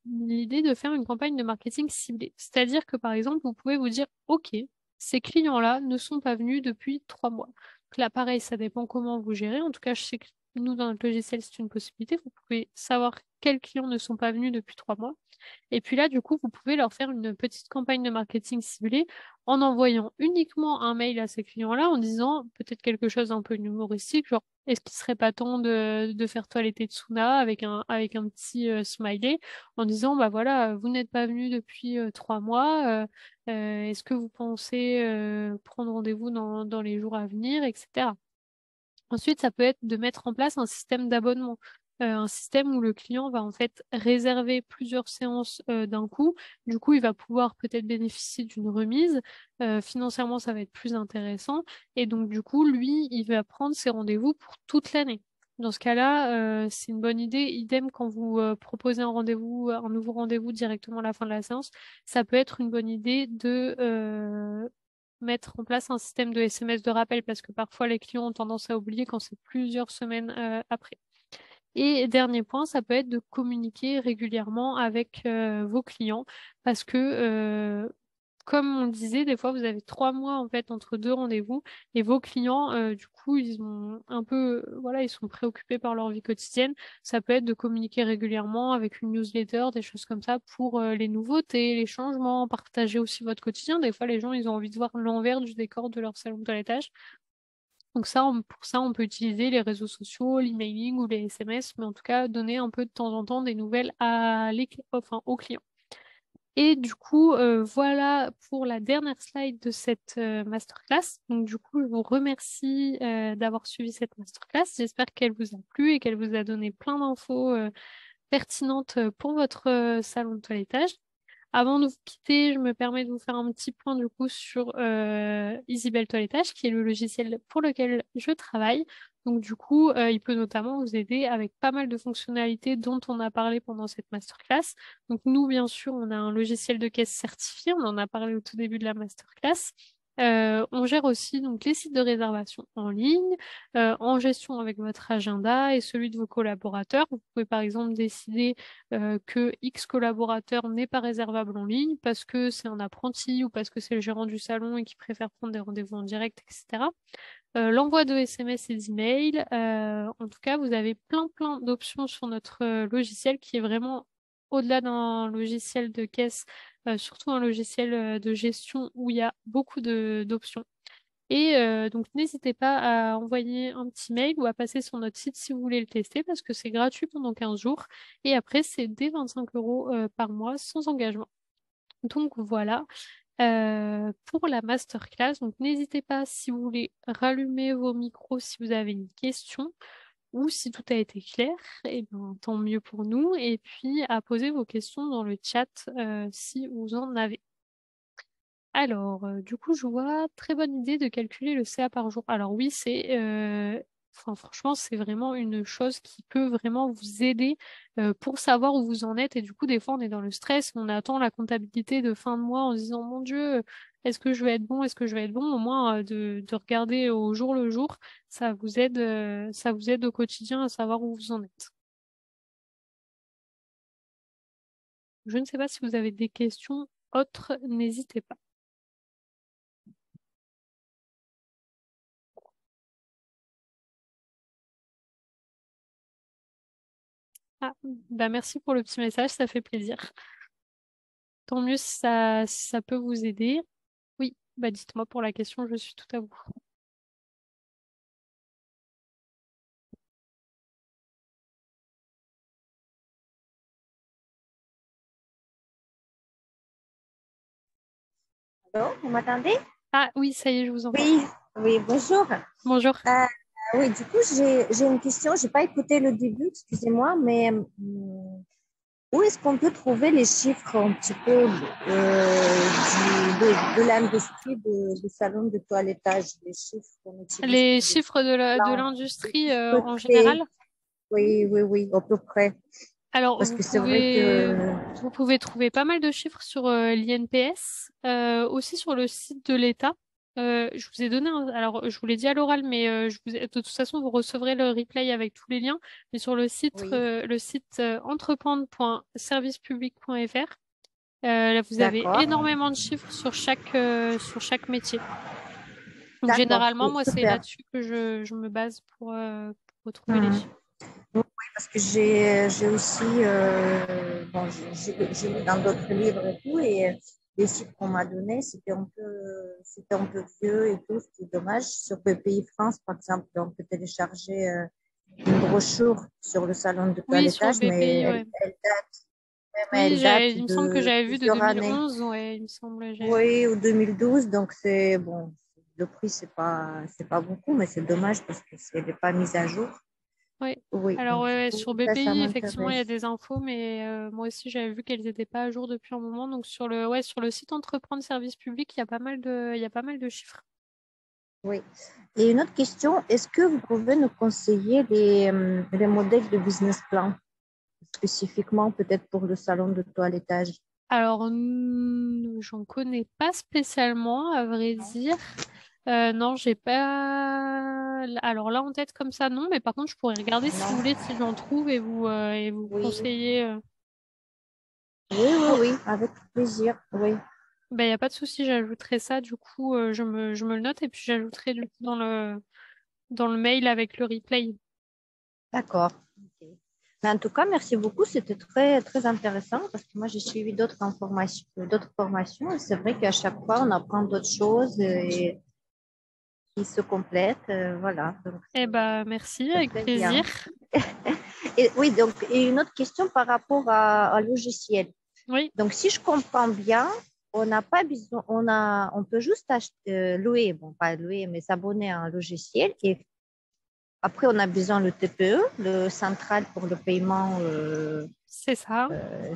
l'idée de faire une campagne de marketing ciblée. C'est-à-dire que, par exemple, vous pouvez vous dire, OK, ces clients-là ne sont pas venus depuis 3 mois. Donc là, pareil, ça dépend comment vous gérez. En tout cas, je sais que nous, dans notre logiciel, c'est une possibilité. Vous pouvez savoir quels clients ne sont pas venus depuis 3 mois. Et puis là, du coup, vous pouvez leur faire une petite campagne de marketing ciblée en envoyant uniquement un mail à ces clients-là en disant peut-être quelque chose d'un peu humoristique, genre est-ce qu'il serait pas temps de faire toiletter Tsuna avec un petit smiley en disant bah voilà, vous n'êtes pas venu depuis 3 mois, est-ce que vous pensez prendre rendez-vous dans les jours à venir, etc. Ensuite, ça peut être de mettre en place un système d'abonnement, un système où le client va en fait réserver plusieurs séances d'un coup. Du coup, il va pouvoir peut-être bénéficier d'une remise. Financièrement, ça va être plus intéressant. Et donc, du coup, lui, il va prendre ses rendez-vous pour toute l'année. Dans ce cas-là, c'est une bonne idée. Idem quand vous proposez un rendez-vous, un nouveau rendez-vous directement à la fin de la séance, ça peut être une bonne idée de mettre en place un système de SMS de rappel parce que parfois les clients ont tendance à oublier quand c'est plusieurs semaines après. Et dernier point, ça peut être de communiquer régulièrement avec vos clients parce que comme on le disait, des fois vous avez 3 mois en fait entre deux rendez-vous et vos clients, du coup, ils ont un peu, voilà, ils sont préoccupés par leur vie quotidienne. Ça peut être de communiquer régulièrement avec une newsletter, des choses comme ça pour les nouveautés, les changements, partager aussi votre quotidien. Des fois, les gens, ils ont envie de voir l'envers du décor de leur salon de toilettage. Donc ça, pour ça, on peut utiliser les réseaux sociaux, l'emailing ou les SMS, mais en tout cas, donner un peu de temps en temps des nouvelles enfin, aux clients. Et du coup, voilà pour la dernière slide de cette masterclass. Donc du coup, je vous remercie d'avoir suivi cette masterclass. J'espère qu'elle vous a plu et qu'elle vous a donné plein d'infos pertinentes pour votre salon de toilettage. Avant de vous quitter, je me permets de vous faire un petit point du coup sur Isabelle Toilettage, qui est le logiciel pour lequel je travaille. Donc du coup, il peut notamment vous aider avec pas mal de fonctionnalités dont on a parlé pendant cette masterclass. Donc nous, bien sûr, on a un logiciel de caisse certifié, on en a parlé au tout début de la masterclass. On gère aussi donc les sites de réservation en ligne, en gestion avec votre agenda et celui de vos collaborateurs. Vous pouvez par exemple décider que X collaborateur n'est pas réservable en ligne parce que c'est un apprenti ou parce que c'est le gérant du salon et qui préfère prendre des rendez-vous en direct, etc. L'envoi de SMS et d'emails. En tout cas, vous avez plein d'options sur notre logiciel qui est vraiment au-delà d'un logiciel de caisse, surtout un logiciel de gestion où il y a beaucoup d'options. Et donc, n'hésitez pas à envoyer un petit mail ou à passer sur notre site si vous voulez le tester parce que c'est gratuit pendant 15 jours. Et après, c'est dès 25 euros par mois sans engagement. Donc voilà pour la masterclass. Donc n'hésitez pas si vous voulez rallumer vos micros si vous avez une question ou si tout a été clair, et ben, tant mieux pour nous. Et puis à poser vos questions dans le chat si vous en avez. Alors, du coup, je vois très bonne idée de calculer le CA par jour. Alors oui, enfin, franchement, c'est vraiment une chose qui peut vraiment vous aider pour savoir où vous en êtes. Et du coup, des fois, on est dans le stress, on attend la comptabilité de fin de mois en se disant, mon Dieu, est-ce que je vais être bon? Est-ce que je vais être bon? Au moins, de regarder au jour le jour, ça vous aide au quotidien à savoir où vous en êtes. Je ne sais pas si vous avez des questions autres, n'hésitez pas. Ah, bah merci pour le petit message, ça fait plaisir. Tant mieux si ça peut vous aider. Oui, bah dites-moi pour la question, je suis tout à vous. Allô, vous m'entendez? Ah oui, ça y est, je vous entends. Oui, oui, bonjour. Bonjour. Oui, du coup, j'ai une question. J'ai pas écouté le début, excusez-moi, mais où est-ce qu'on peut trouver les chiffres un petit peu de l'industrie du salon de toilettage, les chiffres qu'on utilise Les pour les chiffres de plans, à l'industrie peu en près. général. Oui, oui, oui, à peu près. Alors, Parce que c'est vrai que vous pouvez trouver pas mal de chiffres sur l'INPS, aussi sur le site de l'État. Je vous ai donné alors je vous l'ai dit à l'oral, mais de toute façon, vous recevrez le replay avec tous les liens. Mais sur oui, le site entreprendre.servicepublic.fr, là, vous avez d'accord, énormément de chiffres sur chaque métier. Donc, d'accord, généralement, oui, moi, c'est super. là-dessus que je me base pour retrouver les Mhm. chiffres. Oui, parce que j'ai aussi, bon, j'ai lu dans d'autres livres et tout, et les chiffres qu'on m'a donnés, c'était un peu vieux et tout, c'est dommage. Sur PPI France, par exemple, on peut télécharger une brochure sur le salon de Oui, sur le toilettage, mais BPI, ouais. Oui, elle date il me semble que de j'avais vu de plusieurs années. 2011, ouais, il me semble, j'avais vu. Oui, ou 2012, donc c'est bon. Le prix, c'est pas beaucoup, mais c'est dommage parce que c'est n'est pas mis à jour. Oui. Oui, Alors, donc du ouais, coup, sur ça BPI, effectivement, il y a m'intéresse. des infos, mais moi aussi, j'avais vu qu'elles n'étaient pas à jour depuis un moment. Donc, sur le site Entreprendre Service Public, il y a pas mal de chiffres. Oui. Et une autre question, est-ce que vous pouvez nous conseiller les modèles de business plan, spécifiquement peut-être pour le salon de toilettage? Alors, j'en connais pas spécialement, à vrai dire. Non, j'ai pas. Alors là, en tête comme ça, non. Mais par contre, je pourrais regarder si vous Non. voulez, si j'en trouve et vous Oui. conseiller. Oui, oui, Oh, oui, avec plaisir. Oui. ben, il n'y a pas de souci, j'ajouterai ça. Du coup, je me le note et puis j'ajouterai du coup dans le mail avec le replay. D'accord. Ok. Mais en tout cas, merci beaucoup. C'était très intéressant parce que moi, j'ai suivi d'autres formations. Et c'est vrai qu'à chaque fois, on apprend d'autres choses et qui se complètent. Voilà. Donc, Eh ben, merci, c'est avec très plaisir. bien. Et oui, donc, et une autre question par rapport à logiciel. Oui, Donc, si je comprends bien, on n'a pas besoin, on peut juste louer, bon, pas louer, mais s'abonner à un logiciel. Et après, on a besoin le TPE, le central pour le paiement. C'est ça. Euh,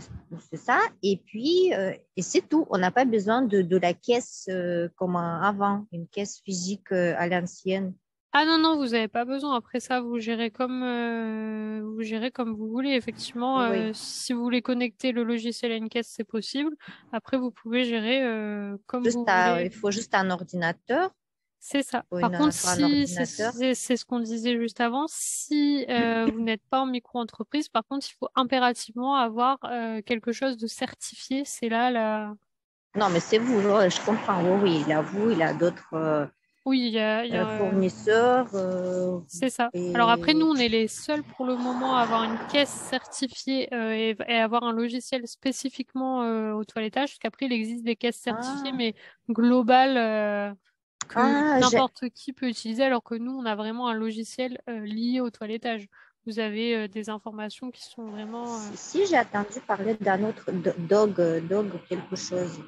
c'est ça. Et puis, et c'est tout. On n'a pas besoin de la caisse comme avant, une caisse physique à l'ancienne. Ah non, non, vous n'avez pas besoin. Après ça, vous gérez comme vous voulez. Effectivement, Oui. si vous voulez connecter le logiciel à une caisse, c'est possible. Après, vous pouvez gérer comme vous Il voulez. faut juste un ordinateur. C'est ça. Il faut Par contre, faut un si ordinateur. c'est ce qu'on disait juste avant, si vous n'êtes pas en micro-entreprise, par contre, il faut impérativement avoir quelque chose de certifié. C'est là la. Non, mais c'est vous, je comprends. Oui, oui, il a vous, il a d'autres Oui, il y a, fournisseurs. c'est ça. Alors après, nous, Et... on est les seuls pour le moment à avoir une caisse certifiée et avoir un logiciel spécifiquement au toilettage, parce qu'après, il existe des caisses certifiées, Ah, mais globales que ah, n'importe qui peut utiliser, alors que nous, on a vraiment un logiciel lié au toilettage. Vous avez des informations qui sont vraiment si j'ai entendu parler d'un autre dog quelque chose.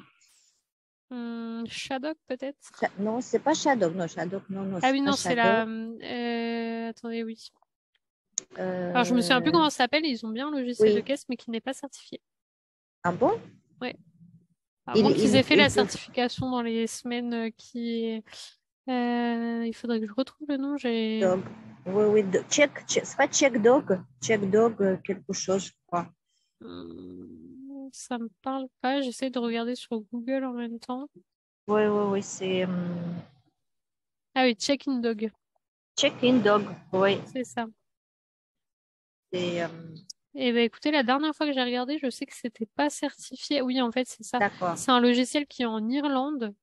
Shadok peut-être? Non, c'est pas Shadow. Non, Shadow, non, non, Ah c'est oui, pas non, c'est Shadow. la. Attendez, oui. Alors, je me souviens plus Euh, comment ça s'appelle. Ils ont bien un logiciel de oui. caisse, mais qui n'est pas certifié. Ah bon? Ouais. À Il, moins qu'ils aient il, fait la il peut... certification dans les semaines qui. Il faudrait que je retrouve le nom. J'ai. Dog. Oui, oui. C'est pas Check Dog. Check Dog, quelque chose, je crois. Ça me parle pas. J'essaie de regarder sur Google en même temps. Oui, oui, oui. C'est Ah oui, Check-in Dog. Check In Dog. Oui. C'est ça. C'est Et ben écoutez, la dernière fois que j'ai regardé, je sais que c'était pas certifié. Oui, en fait, c'est ça. d'accord. C'est un logiciel qui est en Irlande,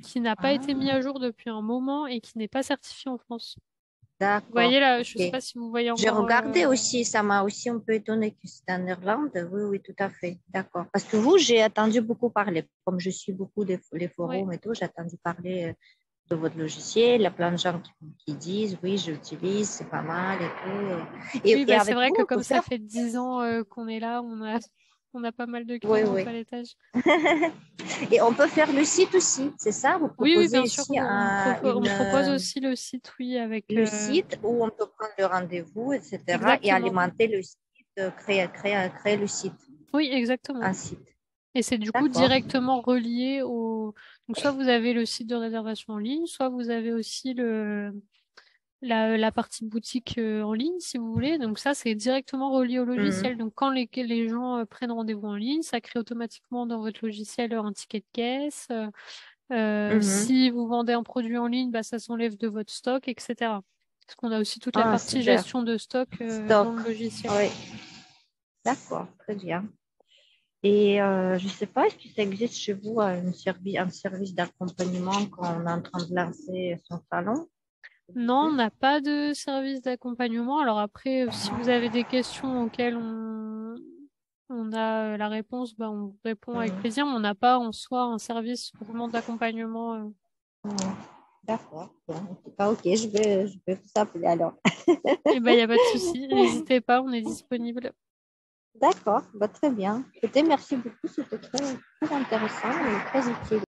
qui n'a pas été mis Ah, à jour depuis un moment et qui n'est pas certifié en France. Vous d'accord. voyez là, je sais OK. pas si vous voyez J'ai encore. regardé aussi, ça m'a aussi un peu étonné que c'était en Irlande. Oui, oui, tout à fait. D'accord. Parce que vous, j'ai entendu beaucoup parler. Comme je suis beaucoup les Ouais. forums et tout, j'ai entendu parler de votre logiciel. Il y a plein de gens qui disent, oui, j'utilise, c'est pas mal et tout. Oui, Et bah c'est avec vrai vous, que on peut comme ça faire. fait 10 ans qu'on est là, on a pas mal de Oui, clients au oui. toilettage. Et on peut faire le site aussi, c'est ça? Vous Oui, oui, proposez bien sûr, ici on propose aussi le site, oui, avec... le site où on peut prendre le rendez-vous, etc. et exactement. alimenter le site, créer le site, Oui, exactement. un site. Et c'est du coup D'accord. directement relié au... Donc soit vous avez le site de réservation en ligne, soit vous avez aussi la partie boutique en ligne, si vous voulez. Donc ça, c'est directement relié au Mhm. logiciel. Donc quand les gens prennent rendez-vous en ligne, ça crée automatiquement dans votre logiciel un ticket de caisse. Mhm. Si vous vendez un produit en ligne, bah, ça s'enlève de votre stock, etc. Parce qu'on a aussi toute la Ah, partie super. gestion de stock dans Stock. le logiciel. Oui, d'accord, très bien. Et je ne sais pas, est-ce que ça existe chez vous un service d'accompagnement quand on est en train de lancer son salon? Non, on n'a pas de service d'accompagnement. Alors après, si vous avez des questions auxquelles on a la réponse, bah, on vous répond avec Mhm. plaisir. Mais on n'a pas en soi un service vraiment d'accompagnement. Mhm. D'accord. Bon, en tout cas, ok, je vais vous appeler alors. Et ben, il n'y a pas de souci. N'hésitez pas, on est disponible. D'accord, bah, très bien. Écoutez, merci beaucoup, c'était très, très intéressant et très utile.